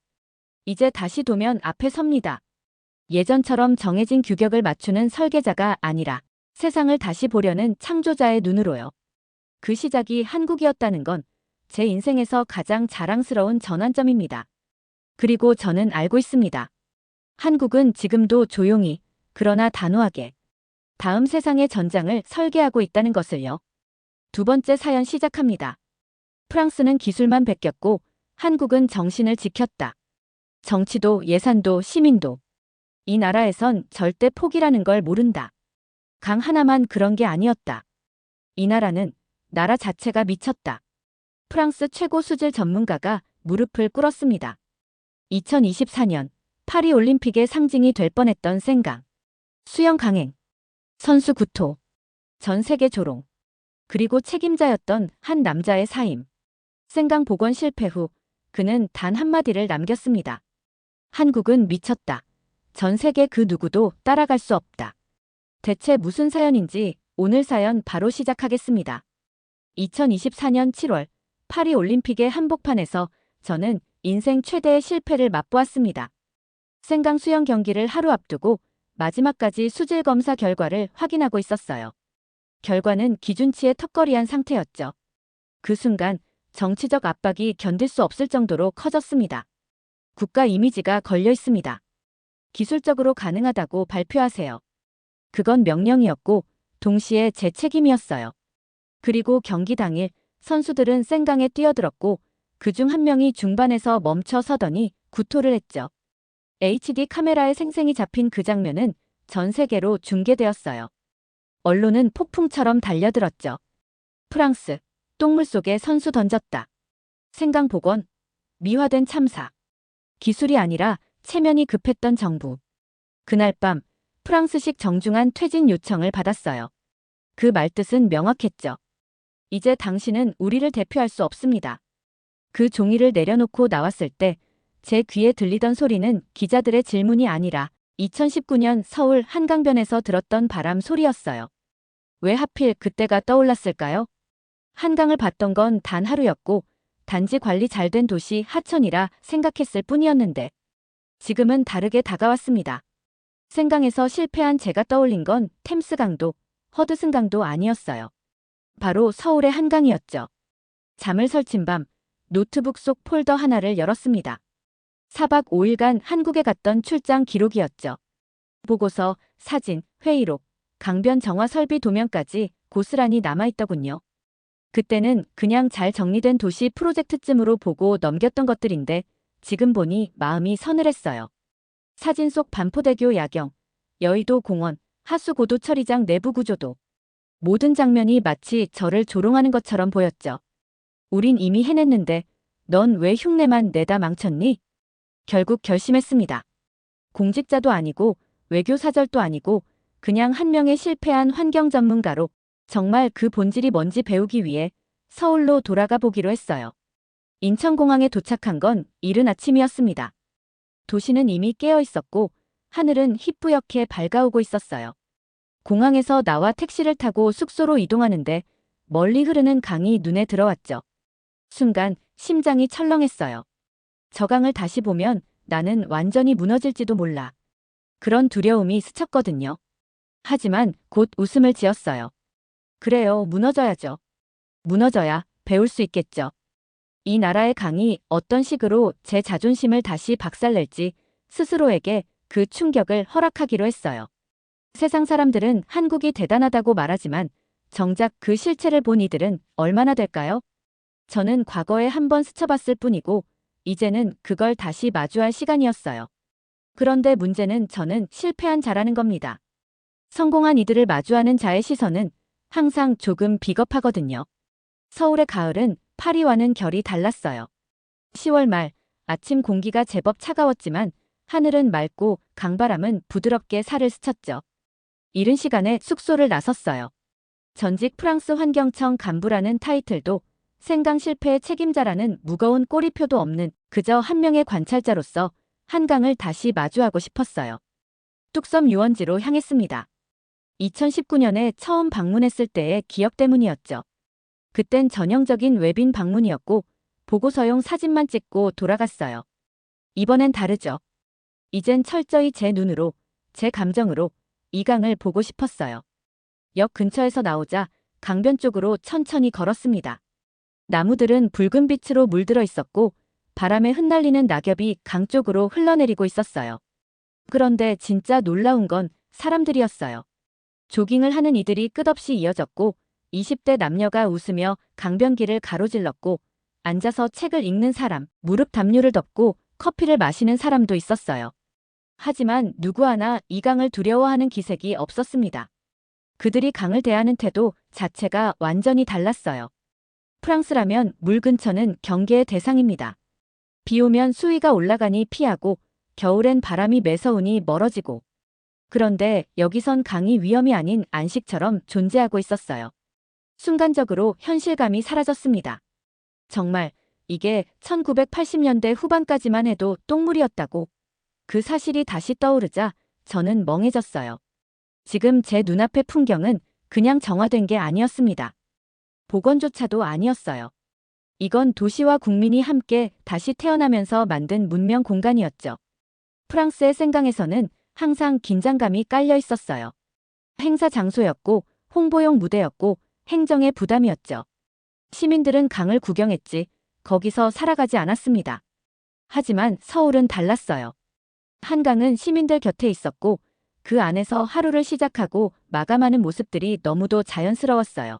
이제 다시 도면 앞에 섭니다. 예전처럼 정해진 규격을 맞추는 설계자가 아니라 세상을 다시 보려는 창조자의 눈으로요. 그 시작이 한국이었다는 건 제 인생에서 가장 자랑스러운 전환점입니다. 그리고 저는 알고 있습니다. 한국은 지금도 조용히, 그러나 단호하게 다음 세상의 전장을 설계하고 있다는 것을요. 두 번째 사연 시작합니다. 프랑스는 기술만 베꼈고 한국은 정신을 지켰다. 정치도 예산도 시민도. 이 나라에선 절대 포기라는 걸 모른다. 강 하나만 그런 게 아니었다. 이 나라는 나라 자체가 미쳤다. 프랑스 최고 수질 전문가가 무릎을 꿇었습니다. 2024년 파리 올림픽의 상징이 될 뻔했던 생강. 수영 강행. 선수 구토. 전 세계 조롱. 그리고 책임자였던 한 남자의 사임. 생강 복원 실패 후 그는 단 한마디를 남겼습니다. 한국은 미쳤다. 전 세계 그 누구도 따라갈 수 없다. 대체 무슨 사연인지 오늘 사연 바로 시작하겠습니다. 2024년 7월 파리 올림픽의 한복판에서 저는 인생 최대의 실패를 맛보았습니다. 생강 수영 경기를 하루 앞두고 마지막까지 수질 검사 결과를 확인하고 있었어요. 결과는 기준치에 턱걸이한 상태였죠. 그 순간 정치적 압박이 견딜 수 없을 정도로 커졌습니다. 국가 이미지가 걸려 있습니다. 기술적으로 가능하다고 발표하세요. 그건 명령이었고 동시에 제 책임이었어요. 그리고 경기 당일 선수들은 생강에 뛰어들었고 그중 한 명이 중반에서 멈춰 서더니 구토를 했죠. HD 카메라에 생생히 잡힌 그 장면은 전 세계로 중계되었어요. 언론은 폭풍처럼 달려들었죠. 프랑스, 똥물 속에 선수 던졌다. 생강 복원, 미화된 참사. 기술이 아니라 체면이 급했던 정부. 그날 밤 프랑스식 정중한 퇴진 요청을 받았어요. 그 말뜻은 명확했죠. 이제 당신은 우리를 대표할 수 없습니다. 그 종이를 내려놓고 나왔을 때 제 귀에 들리던 소리는 기자들의 질문이 아니라 2019년 서울 한강변에서 들었던 바람 소리였어요. 왜 하필 그때가 떠올랐을까요? 한강을 봤던 건 단 하루였고 단지 관리 잘 된 도시 하천이라 생각했을 뿐이었는데 지금은 다르게 다가왔습니다. 생강에서 실패한 제가 떠올린 건 템스강도, 허드슨강도 아니었어요. 바로 서울의 한강이었죠. 잠을 설친 밤 노트북 속 폴더 하나를 열었습니다. 4박 5일간 한국에 갔던 출장 기록이었죠. 보고서, 사진, 회의록, 강변 정화 설비 도면까지 고스란히 남아있더군요. 그때는 그냥 잘 정리된 도시 프로젝트쯤으로 보고 넘겼던 것들인데 지금 보니 마음이 서늘했어요. 사진 속 반포대교 야경, 여의도 공원, 하수고도 처리장 내부 구조도 모든 장면이 마치 저를 조롱하는 것처럼 보였죠. 우린 이미 해냈는데 넌 왜 흉내만 내다 망쳤니? 결국 결심했습니다. 공직자도 아니고 외교사절도 아니고 그냥 한 명의 실패한 환경 전문가로 정말 그 본질이 뭔지 배우기 위해 서울로 돌아가 보기로 했어요. 인천공항에 도착한 건 이른 아침이었습니다. 도시는 이미 깨어 있었고 하늘은 희뿌옇게 밝아오고 있었어요. 공항에서 나와 택시를 타고 숙소로 이동하는데 멀리 흐르는 강이 눈에 들어왔죠. 순간 심장이 철렁했어요. 저 강을 다시 보면 나는 완전히 무너질지도 몰라. 그런 두려움이 스쳤거든요. 하지만 곧 웃음을 지었어요. 그래요, 무너져야죠. 무너져야 배울 수 있겠죠. 이 나라의 강이 어떤 식으로 제 자존심을 다시 박살낼지 스스로에게 그 충격을 허락하기로 했어요. 세상 사람들은 한국이 대단하다고 말하지만 정작 그 실체를 본 이들은 얼마나 될까요? 저는 과거에 한번 스쳐봤을 뿐이고 이제는 그걸 다시 마주할 시간이었어요. 그런데 문제는 저는 실패한 자라는 겁니다. 성공한 이들을 마주하는 자의 시선은 항상 조금 비겁하거든요. 서울의 가을은 파리와는 결이 달랐어요. 10월 말 아침 공기가 제법 차가웠지만 하늘은 맑고 강바람은 부드럽게 살을 스쳤죠. 이른 시간에 숙소를 나섰어요. 전직 프랑스 환경청 간부라는 타이틀도 생강 실패의 책임자라는 무거운 꼬리표도 없는 그저 한 명의 관찰자로서 한강을 다시 마주하고 싶었어요. 뚝섬 유원지로 향했습니다. 2019년에 처음 방문했을 때의 기억 때문이었죠. 그땐 전형적인 외빈 방문이었고 보고서용 사진만 찍고 돌아갔어요. 이번엔 다르죠. 이젠 철저히 제 눈으로, 제 감정으로 이 강을 보고 싶었어요. 역 근처에서 나오자 강변 쪽으로 천천히 걸었습니다. 나무들은 붉은 빛으로 물들어 있었고 바람에 흩날리는 낙엽이 강 쪽으로 흘러내리고 있었어요. 그런데 진짜 놀라운 건 사람들이었어요. 조깅을 하는 이들이 끝없이 이어졌고 20대 남녀가 웃으며 강변길을 가로질렀고 앉아서 책을 읽는 사람, 무릎 담요를 덮고 커피를 마시는 사람도 있었어요. 하지만 누구 하나 이 강을 두려워하는 기색이 없었습니다. 그들이 강을 대하는 태도 자체가 완전히 달랐어요. 프랑스라면 물 근처는 경계의 대상입니다. 비 오면 수위가 올라가니 피하고 겨울엔 바람이 매서우니 멀어지고. 그런데 여기선 강이 위험이 아닌 안식처럼 존재하고 있었어요. 순간적으로 현실감이 사라졌습니다. 정말 이게 1980년대 후반까지만 해도 똥물이었다고. 그 사실이 다시 떠오르자 저는 멍해졌어요. 지금 제 눈앞의 풍경은 그냥 정화된 게 아니었습니다. 복원조차도 아니었어요. 이건 도시와 국민이 함께 다시 태어나면서 만든 문명 공간이었죠. 프랑스의 생강에서는 항상 긴장감이 깔려 있었어요. 행사 장소였고 홍보용 무대였고 행정의 부담이었죠. 시민들은 강을 구경했지 거기서 살아가지 않았습니다. 하지만 서울은 달랐어요. 한강은 시민들 곁에 있었고 그 안에서 하루를 시작하고 마감하는 모습들이 너무도 자연스러웠어요.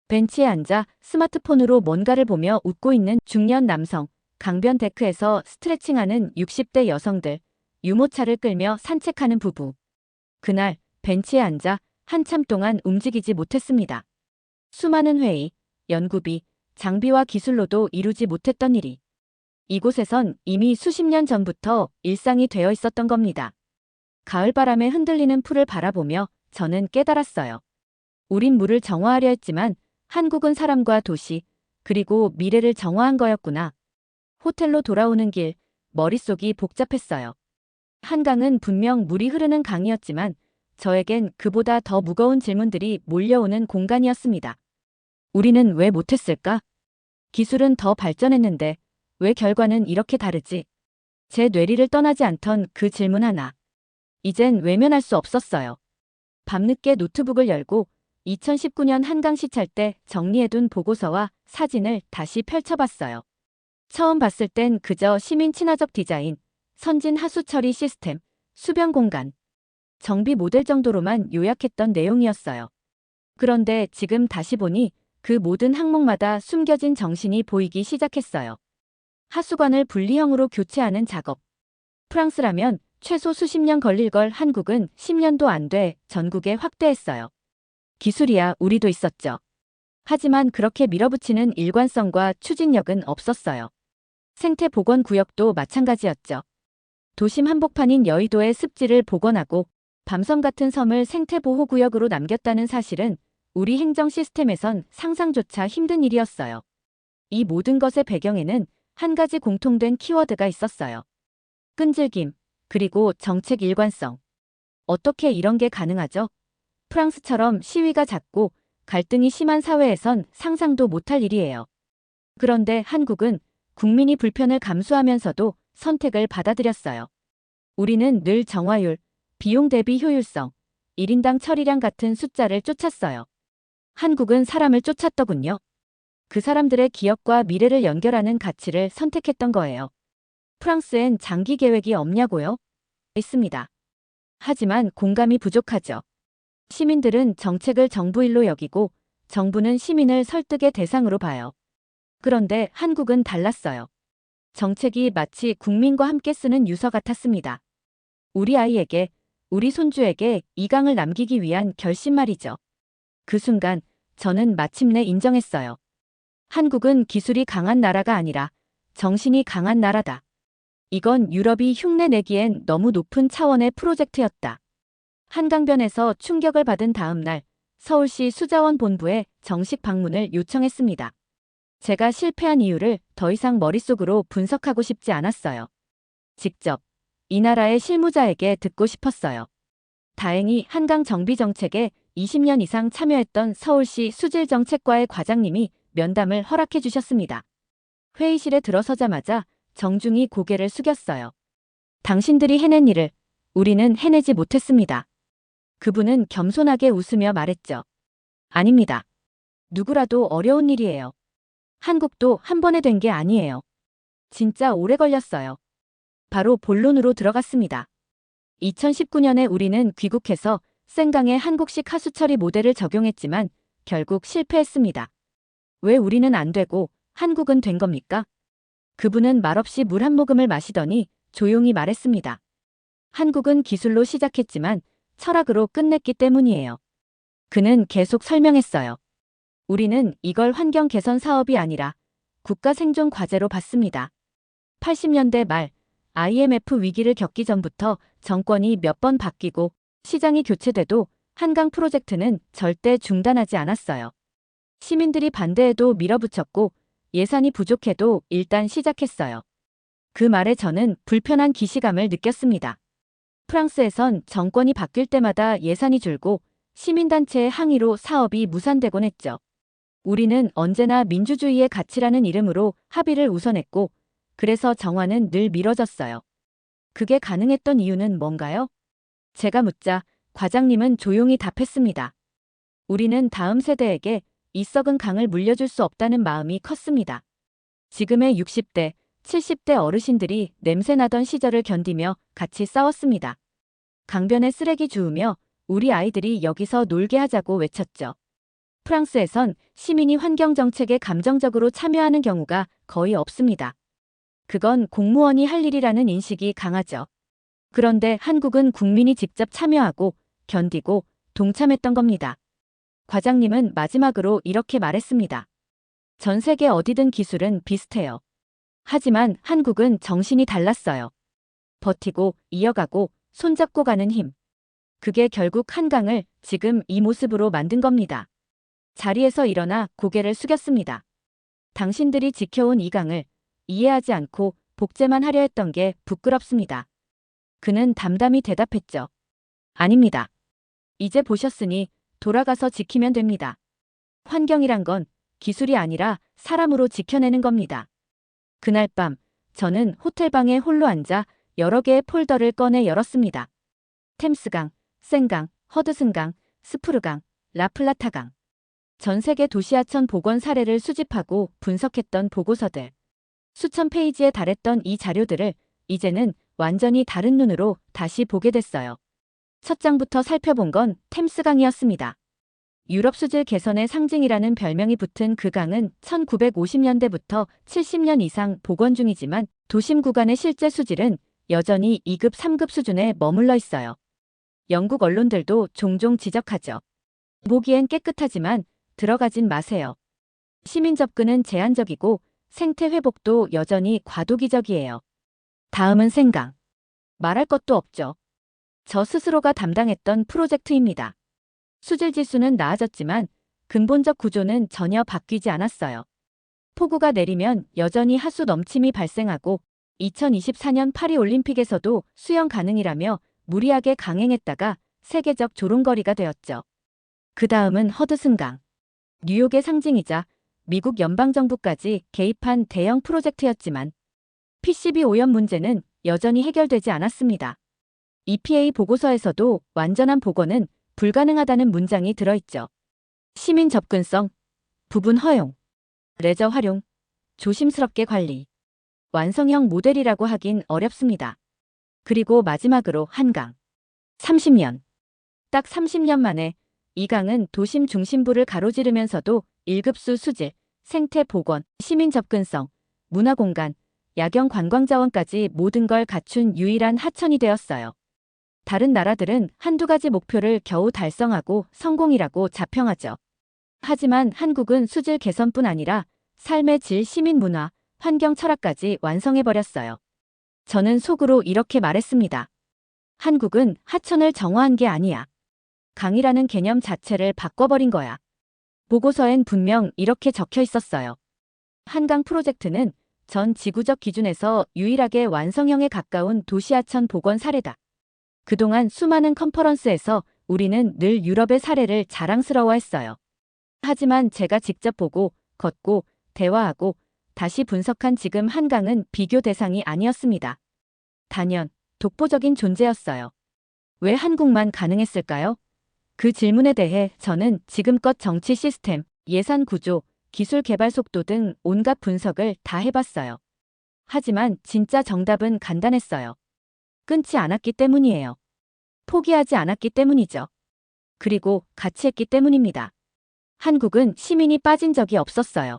벤치에 앉아 스마트폰으로 뭔가를 보며 웃고 있는 중년 남성, 강변 데크에서 스트레칭하는 60대 여성들, 유모차를 끌며 산책하는 부부. 그날 벤치에 앉아 한참 동안 움직이지 못했습니다. 수많은 회의, 연구비, 장비와 기술로도 이루지 못했던 일이 이곳에선 이미 수십 년 전부터 일상이 되어 있었던 겁니다. 가을바람에 흔들리는 풀을 바라보며 저는 깨달았어요. 우린 물을 정화하려 했지만 한국은 사람과 도시, 그리고 미래를 정화한 거였구나. 호텔로 돌아오는 길, 머릿속이 복잡했어요. 한강은 분명 물이 흐르는 강이었지만 저에겐 그보다 더 무거운 질문들이 몰려오는 공간이었습니다. 우리는 왜 못했을까? 기술은 더 발전했는데 왜 결과는 이렇게 다르지? 제 뇌리를 떠나지 않던 그 질문 하나. 이젠 외면할 수 없었어요. 밤늦게 노트북을 열고 2019년 한강 시찰 때 정리해둔 보고서와 사진을 다시 펼쳐봤어요. 처음 봤을 땐 그저 시민 친화적 디자인, 선진 하수 처리 시스템, 수변 공간, 정비 모델 정도로만 요약했던 내용이었어요. 그런데 지금 다시 보니 그 모든 항목마다 숨겨진 정신이 보이기 시작했어요. 하수관을 분리형으로 교체하는 작업. 프랑스라면 최소 수십 년 걸릴 걸 한국은 10년도 안 돼 전국에 확대했어요. 기술이야 우리도 있었죠. 하지만 그렇게 밀어붙이는 일관성과 추진력은 없었어요. 생태보건구역도 마찬가지였죠. 도심 한복판인 여의도의 습지를 복원하고 밤섬 같은 섬을 생태보호구역으로 남겼다는 사실은 우리 행정 시스템에선 상상조차 힘든 일이었어요. 이 모든 것의 배경에는 한 가지 공통된 키워드가 있었어요. 끈질김, 그리고 정책 일관성. 어떻게 이런 게 가능하죠? 프랑스처럼 시위가 잦고 갈등이 심한 사회에선 상상도 못할 일이에요. 그런데 한국은 국민이 불편을 감수하면서도 선택을 받아들였어요. 우리는 늘 정화율, 비용 대비 효율성, 1인당 처리량 같은 숫자를 쫓았어요. 한국은 사람을 쫓았더군요. 그 사람들의 기업과 미래를 연결하는 가치를 선택했던 거예요. 프랑스엔 장기 계획이 없냐고요? 있습니다. 하지만 공감이 부족하죠. 시민들은 정책을 정부 일로 여기고 정부는 시민을 설득의 대상으로 봐요. 그런데 한국은 달랐어요. 정책이 마치 국민과 함께 쓰는 유서 같았습니다. 우리 아이에게, 우리 손주에게 이 강을 남기기 위한 결심말이죠. 그 순간 저는 마침내 인정했어요. 한국은 기술이 강한 나라가 아니라 정신이 강한 나라다. 이건 유럽이 흉내내기엔 너무 높은 차원의 프로젝트였다. 한강변에서 충격을 받은 다음 날 서울시 수자원본부에 정식 방문을 요청했습니다. 제가 실패한 이유를 더 이상 머릿속으로 분석하고 싶지 않았어요. 직접 이 나라의 실무자에게 듣고 싶었어요. 다행히 한강 정비 정책에 20년 이상 참여했던 서울시 수질정책과의 과장님이 면담을 허락해 주셨습니다. 회의실에 들어서자마자 정중히 고개를 숙였어요. 당신들이 해낸 일을 우리는 해내지 못했습니다. 그분은 겸손하게 웃으며 말했죠. 아닙니다. 누구라도 어려운 일이에요. 한국도 한 번에 된 게 아니에요. 진짜 오래 걸렸어요. 바로 본론으로 들어갔습니다. 2019년에 우리는 귀국해서 생강의 한국식 하수처리 모델을 적용했지만 결국 실패했습니다. 왜 우리는 안 되고 한국은 된 겁니까? 그분은 말없이 물 한 모금을 마시더니 조용히 말했습니다. 한국은 기술로 시작했지만 철학으로 끝냈기 때문이에요. 그는 계속 설명했어요. 우리는 이걸 환경 개선 사업이 아니라 국가 생존 과제로 봤습니다. 80년대 말 IMF 위기를 겪기 전부터 정권이 몇 번 바뀌고 시장이 교체돼도 한강 프로젝트는 절대 중단하지 않았어요. 시민들이 반대해도 밀어붙였고 예산이 부족해도 일단 시작했어요. 그 말에 저는 불편한 기시감을 느꼈습니다. 프랑스에선 정권이 바뀔 때마다 예산이 줄고 시민단체의 항의로 사업이 무산되곤 했죠. 우리는 언제나 민주주의의 가치라는 이름으로 합의를 우선했고 그래서 정화는 늘 미뤄졌어요. 그게 가능했던 이유는 뭔가요? 제가 묻자 과장님은 조용히 답했습니다. 우리는 다음 세대에게 이 썩은 강을 물려줄 수 없다는 마음이 컸습니다. 지금의 60대, 70대 어르신들이 냄새나던 시절을 견디며 같이 싸웠습니다. 강변에 쓰레기 주우며 우리 아이들이 여기서 놀게 하자고 외쳤죠. 프랑스에선 시민이 환경정책에 감정적으로 참여하는 경우가 거의 없습니다. 그건 공무원이 할 일이라는 인식이 강하죠. 그런데 한국은 국민이 직접 참여하고 견디고 동참했던 겁니다. 과장님은 마지막으로 이렇게 말했습니다. 전 세계 어디든 기술은 비슷해요. 하지만 한국은 정신이 달랐어요. 버티고 이어가고 손잡고 가는 힘. 그게 결국 한강을 지금 이 모습으로 만든 겁니다. 자리에서 일어나 고개를 숙였습니다. 당신들이 지켜온 이 강을 이해하지 않고 복제만 하려 했던 게 부끄럽습니다. 그는 담담히 대답했죠. 아닙니다. 이제 보셨으니 돌아가서 지키면 됩니다. 환경이란 건 기술이 아니라 사람으로 지켜내는 겁니다. 그날 밤 저는 호텔방에 홀로 앉아 여러 개의 폴더를 꺼내 열었습니다. 템스강, 센강, 허드슨강, 스프르강, 라플라타강. 전 세계 도시하천 복원 사례를 수집하고 분석했던 보고서들. 수천 페이지에 달했던 이 자료들을 이제는 완전히 다른 눈으로 다시 보게 됐어요. 첫 장부터 살펴본 건 템스강이었습니다. 유럽 수질 개선의 상징이라는 별명이 붙은 그 강은 1950년대부터 70년 이상 복원 중이지만 도심 구간의 실제 수질은 여전히 2급, 3급 수준에 머물러 있어요. 영국 언론들도 종종 지적하죠. 보기엔 깨끗하지만 들어가진 마세요. 시민 접근은 제한적이고 생태 회복도 여전히 과도기적이에요. 다음은 생강. 말할 것도 없죠. 저 스스로가 담당했던 프로젝트입니다. 수질 지수는 나아졌지만 근본적 구조는 전혀 바뀌지 않았어요. 폭우가 내리면 여전히 하수 넘침이 발생하고 2024년 파리올림픽에서도 수영 가능이라며 무리하게 강행했다가 세계적 조롱거리가 되었죠. 그 다음은 허드슨강. 뉴욕의 상징이자 미국 연방정부까지 개입한 대형 프로젝트였지만 PCB 오염 문제는 여전히 해결되지 않았습니다. EPA 보고서에서도 완전한 복원은 불가능하다는 문장이 들어있죠. 시민 접근성, 부분 허용, 레저 활용, 조심스럽게 관리. 완성형 모델이라고 하긴 어렵습니다. 그리고 마지막으로 한강. 30년. 딱 30년 만에 이 강은 도심 중심부를 가로지르면서도 1급수 수질, 생태 복원, 시민 접근성, 문화공간, 야경 관광자원까지 모든 걸 갖춘 유일한 하천이 되었어요. 다른 나라들은 한두 가지 목표를 겨우 달성하고 성공이라고 자평하죠. 하지만 한국은 수질 개선뿐 아니라 삶의 질, 시민 문화, 환경 철학까지 완성해버렸어요. 저는 속으로 이렇게 말했습니다. 한국은 하천을 정화한 게 아니야. 강이라는 개념 자체를 바꿔버린 거야. 보고서엔 분명 이렇게 적혀 있었어요. 한강 프로젝트는 전 지구적 기준에서 유일하게 완성형에 가까운 도시하천 복원 사례다. 그동안 수많은 컨퍼런스에서 우리는 늘 유럽의 사례를 자랑스러워했어요. 하지만 제가 직접 보고, 걷고, 대화하고, 다시 분석한 지금 한강은 비교 대상이 아니었습니다. 단연, 독보적인 존재였어요. 왜 한국만 가능했을까요? 그 질문에 대해 저는 지금껏 정치 시스템, 예산 구조, 기술 개발 속도 등 온갖 분석을 다 해봤어요. 하지만 진짜 정답은 간단했어요. 끊지 않았기 때문이에요. 포기하지 않았기 때문이죠. 그리고 같이 했기 때문입니다. 한국은 시민이 빠진 적이 없었어요.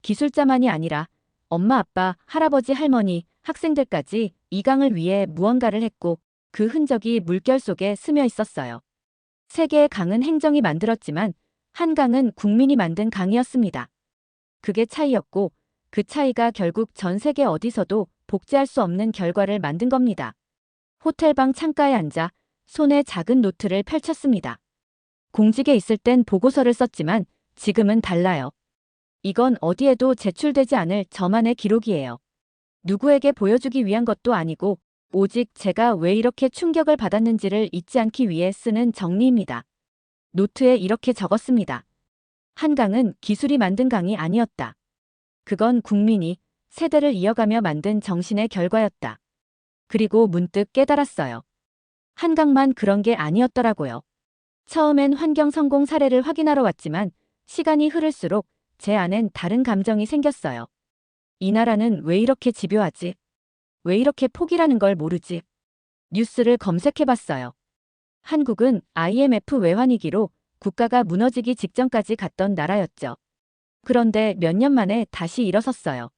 기술자만이 아니라 엄마, 아빠, 할아버지, 할머니, 학생들까지 이 강을 위해 무언가를 했고 그 흔적이 물결 속에 스며 있었어요. 세계의 강은 행정이 만들었지만 한강은 국민이 만든 강이었습니다. 그게 차이였고 그 차이가 결국 전 세계 어디서도 복제할 수 없는 결과를 만든 겁니다. 호텔방 창가에 앉아 손에 작은 노트를 펼쳤습니다. 공직에 있을 땐 보고서를 썼지만 지금은 달라요. 이건 어디에도 제출되지 않을 저만의 기록이에요. 누구에게 보여주기 위한 것도 아니고 오직 제가 왜 이렇게 충격을 받았는지를 잊지 않기 위해 쓰는 정리입니다. 노트에 이렇게 적었습니다. 한강은 기술이 만든 강이 아니었다. 그건 국민이 세대를 이어가며 만든 정신의 결과였다. 그리고 문득 깨달았어요. 한강만 그런 게 아니었더라고요. 처음엔 환경 성공 사례를 확인하러 왔지만 시간이 흐를수록 제 안엔 다른 감정이 생겼어요. 이 나라는 왜 이렇게 집요하지? 왜 이렇게 포기라는 걸 모르지? 뉴스를 검색해봤어요. 한국은 IMF 외환위기로 국가가 무너지기 직전까지 갔던 나라였죠. 그런데 몇 년 만에 다시 일어섰어요.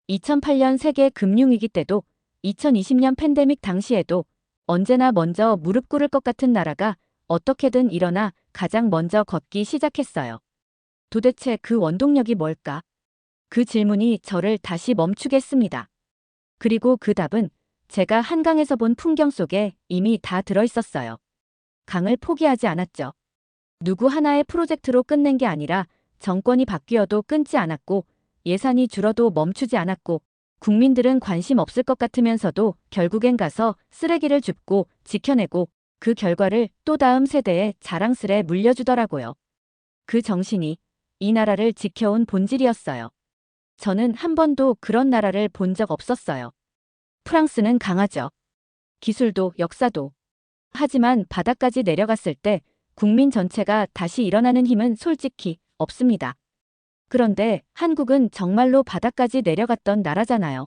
2008년 세계 금융위기 때도 2020년 팬데믹 당시에도 언제나 먼저 무릎 꿇을 것 같은 나라가 어떻게든 일어나 가장 먼저 걷기 시작했어요. 도대체 그 원동력이 뭘까? 그 질문이 저를 다시 멈추게 했습니다. 그리고 그 답은 제가 한강에서 본 풍경 속에 이미 다 들어있었어요. 강을 포기하지 않았죠. 누구 하나의 프로젝트로 끝낸 게 아니라 정권이 바뀌어도 끊지 않았고 예산이 줄어도 멈추지 않았고 국민들은 관심 없을 것 같으면서도 결국엔 가서 쓰레기를 줍고 지켜내고 그 결과를 또 다음 세대에 자랑스레 물려주더라고요. 그 정신이 이 나라를 지켜온 본질이었어요. 저는 한 번도 그런 나라를 본 적 없었어요. 프랑스는 강하죠. 기술도 역사도. 하지만 바닥까지 내려갔을 때 국민 전체가 다시 일어나는 힘은 솔직히 없습니다. 그런데 한국은 정말로 바닥까지 내려갔던 나라잖아요.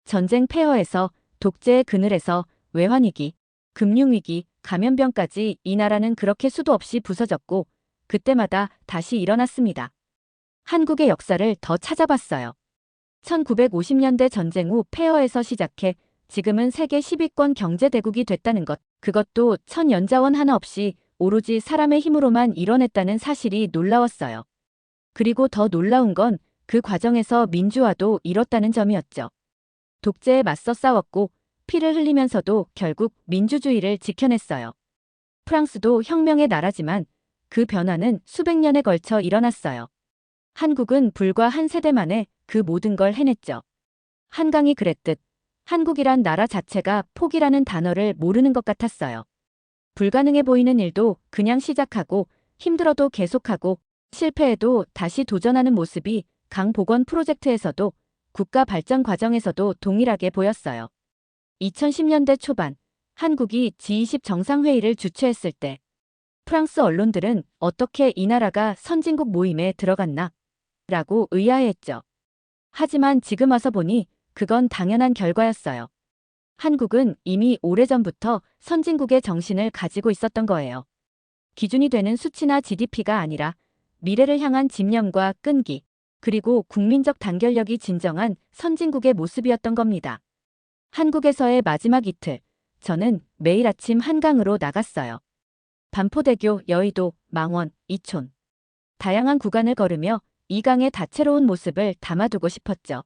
전쟁 폐허에서 독재의 그늘에서 외환위기, 금융위기, 감염병까지 이 나라는 그렇게 수도 없이 부서졌고 그때마다 다시 일어났습니다. 한국의 역사를 더 찾아봤어요. 1950년대 전쟁 후 폐허에서 시작해 지금은 세계 10위권 경제대국이 됐다는 것, 그것도 천연자원 하나 없이 오로지 사람의 힘으로만 이뤄냈다는 사실이 놀라웠어요. 그리고 더 놀라운 건 그 과정에서 민주화도 이뤘다는 점이었죠. 독재에 맞서 싸웠고 피를 흘리면서도 결국 민주주의를 지켜냈어요. 프랑스도 혁명의 나라지만 그 변화는 수백 년에 걸쳐 일어났어요. 한국은 불과 한 세대 만에 그 모든 걸 해냈죠. 한강이 그랬듯 한국이란 나라 자체가 포기라는 단어를 모르는 것 같았어요. 불가능해 보이는 일도 그냥 시작하고 힘들어도 계속하고 실패해도 다시 도전하는 모습이 강 복원 프로젝트에서도 국가 발전 과정에서도 동일하게 보였어요. 2010년대 초반 한국이 G20 정상회의를 주최했을 때 프랑스 언론들은 어떻게 이 나라가 선진국 모임에 들어갔나? 라고 의아해했죠. 하지만 지금 와서 보니 그건 당연한 결과였어요. 한국은 이미 오래전부터 선진국의 정신을 가지고 있었던 거예요. 기준이 되는 수치나 GDP가 아니라 미래를 향한 집념과 끈기, 그리고 국민적 단결력이 진정한 선진국의 모습이었던 겁니다. 한국에서의 마지막 이틀, 저는 매일 아침 한강으로 나갔어요. 반포대교, 여의도, 망원, 이촌. 다양한 구간을 걸으며 이 강의 다채로운 모습을 담아두고 싶었죠.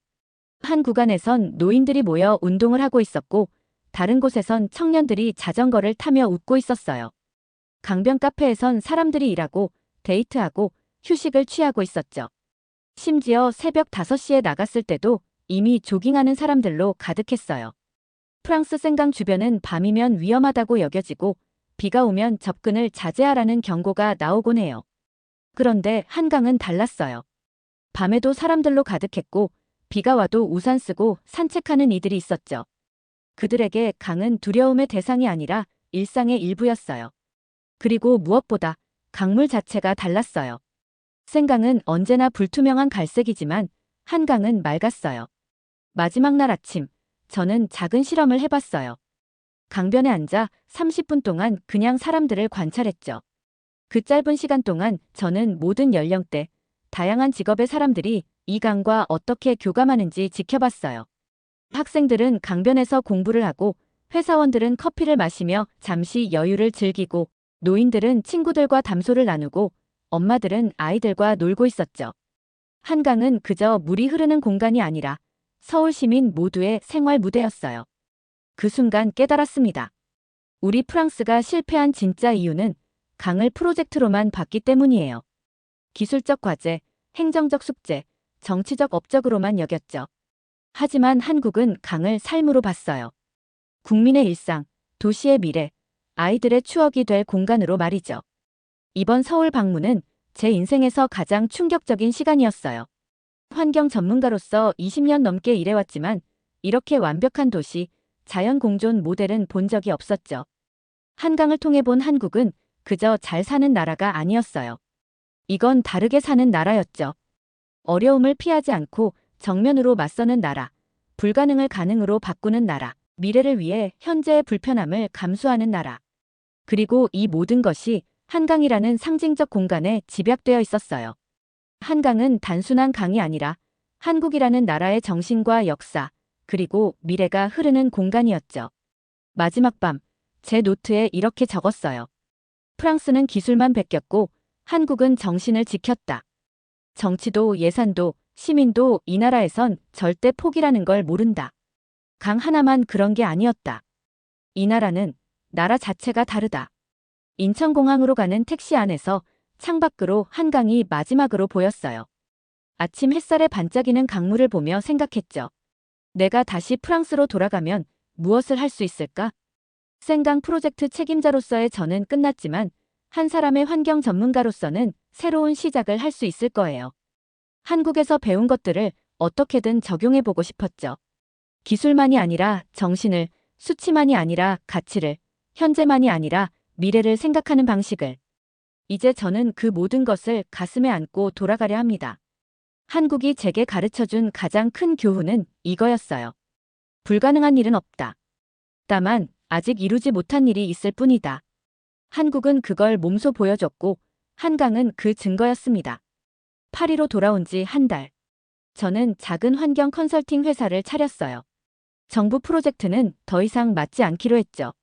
한 구간에선 노인들이 모여 운동을 하고 있었고 다른 곳에선 청년들이 자전거를 타며 웃고 있었어요. 강변 카페에선 사람들이 일하고 데이트하고 휴식을 취하고 있었죠. 심지어 새벽 5시에 나갔을 때도 이미 조깅하는 사람들로 가득했어요. 프랑스 생강 주변은 밤이면 위험하다고 여겨지고 비가 오면 접근을 자제하라는 경고가 나오곤 해요. 그런데 한강은 달랐어요. 밤에도 사람들로 가득했고 비가 와도 우산 쓰고 산책하는 이들이 있었죠. 그들에게 강은 두려움의 대상이 아니라 일상의 일부였어요. 그리고 무엇보다 강물 자체가 달랐어요. 생강은 언제나 불투명한 갈색이지만 한강은 맑았어요. 마지막 날 아침, 저는 작은 실험을 해봤어요. 강변에 앉아 30분 동안 그냥 사람들을 관찰했죠. 그 짧은 시간 동안 저는 모든 연령대, 다양한 직업의 사람들이 이 강과 어떻게 교감하는지 지켜봤어요. 학생들은 강변에서 공부를 하고 회사원들은 커피를 마시며 잠시 여유를 즐기고 노인들은 친구들과 담소를 나누고 엄마들은 아이들과 놀고 있었죠. 한강은 그저 물이 흐르는 공간이 아니라 서울 시민 모두의 생활 무대였어요. 그 순간 깨달았습니다. 우리 프랑스가 실패한 진짜 이유는 강을 프로젝트로만 봤기 때문이에요. 기술적 과제, 행정적 숙제, 정치적 업적으로만 여겼죠. 하지만 한국은 강을 삶으로 봤어요. 국민의 일상, 도시의 미래, 아이들의 추억이 될 공간으로 말이죠. 이번 서울 방문은 제 인생에서 가장 충격적인 시간이었어요. 환경 전문가로서 20년 넘게 일해왔지만 이렇게 완벽한 도시, 자연 공존 모델은 본 적이 없었죠. 한강을 통해 본 한국은 그저 잘 사는 나라가 아니었어요. 이건 다르게 사는 나라였죠. 어려움을 피하지 않고 정면으로 맞서는 나라, 불가능을 가능으로 바꾸는 나라, 미래를 위해 현재의 불편함을 감수하는 나라. 그리고 이 모든 것이 한강이라는 상징적 공간에 집약되어 있었어요. 한강은 단순한 강이 아니라 한국이라는 나라의 정신과 역사, 그리고 미래가 흐르는 공간이었죠. 마지막 밤, 제 노트에 이렇게 적었어요. 프랑스는 기술만 베꼈고 한국은 정신을 지켰다. 정치도 예산도 시민도 이 나라에선 절대 포기라는 걸 모른다. 강 하나만 그런 게 아니었다. 이 나라는 나라 자체가 다르다. 인천공항으로 가는 택시 안에서 창밖으로 한강이 마지막으로 보였어요. 아침 햇살에 반짝이는 강물을 보며 생각했죠. 내가 다시 프랑스로 돌아가면 무엇을 할 수 있을까? 생강 프로젝트 책임자로서의 저는 끝났지만 한 사람의 환경 전문가로서는 새로운 시작을 할 수 있을 거예요. 한국에서 배운 것들을 어떻게든 적용해보고 싶었죠. 기술만이 아니라 정신을, 수치만이 아니라 가치를, 현재만이 아니라 미래를 생각하는 방식을. 이제 저는 그 모든 것을 가슴에 안고 돌아가려 합니다. 한국이 제게 가르쳐준 가장 큰 교훈은 이거였어요. 불가능한 일은 없다. 다만 아직 이루지 못한 일이 있을 뿐이다. 한국은 그걸 몸소 보여줬고 한강은 그 증거였습니다. 파리로 돌아온 지 한 달. 저는 작은 환경 컨설팅 회사를 차렸어요. 정부 프로젝트는 더 이상 맞지 않기로 했죠.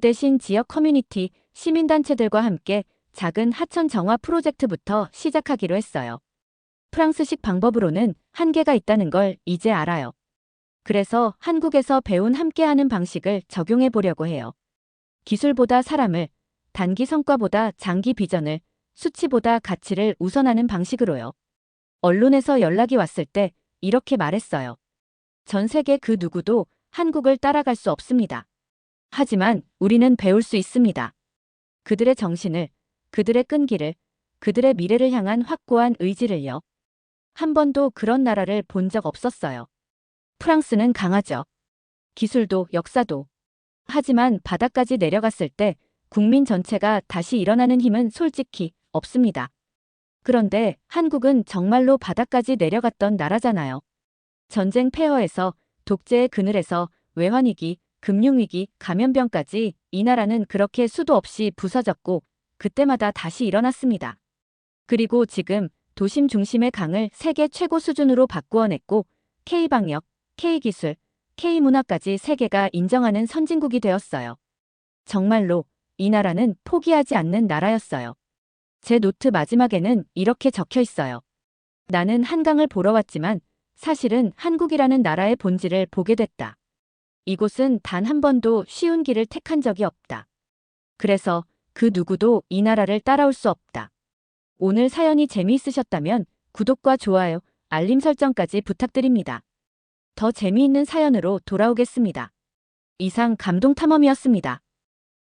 대신 지역 커뮤니티, 시민단체들과 함께 작은 하천 정화 프로젝트부터 시작하기로 했어요. 프랑스식 방법으로는 한계가 있다는 걸 이제 알아요. 그래서 한국에서 배운 함께하는 방식을 적용해 보려고 해요. 기술보다 사람을, 단기 성과보다 장기 비전을, 수치보다 가치를 우선하는 방식으로요. 언론에서 연락이 왔을 때 이렇게 말했어요. 전 세계 그 누구도 한국을 따라갈 수 없습니다. 하지만 우리는 배울 수 있습니다. 그들의 정신을, 그들의 끈기를, 그들의 미래를 향한 확고한 의지를요. 한 번도 그런 나라를 본 적 없었어요. 프랑스는 강하죠. 기술도 역사도. 하지만 바닥까지 내려갔을 때 국민 전체가 다시 일어나는 힘은 솔직히 없습니다. 그런데 한국은 정말로 바닥까지 내려갔던 나라잖아요. 전쟁 폐허에서 독재의 그늘에서 외환위기, 금융위기, 감염병까지 이 나라는 그렇게 수도 없이 부서졌고 그때마다 다시 일어났습니다. 그리고 지금 도심 중심의 강을 세계 최고 수준으로 바꾸어냈고 K방역, K기술, K문화까지 세계가 인정하는 선진국이 되었어요. 정말로 이 나라는 포기하지 않는 나라였어요. 제 노트 마지막에는 이렇게 적혀 있어요. 나는 한강을 보러 왔지만 사실은 한국이라는 나라의 본질을 보게 됐다. 이곳은 단 한 번도 쉬운 길을 택한 적이 없다. 그래서 그 누구도 이 나라를 따라올 수 없다. 오늘 사연이 재미있으셨다면 구독과 좋아요, 알림 설정까지 부탁드립니다. 더 재미있는 사연으로 돌아오겠습니다. 이상 감동탐험이었습니다.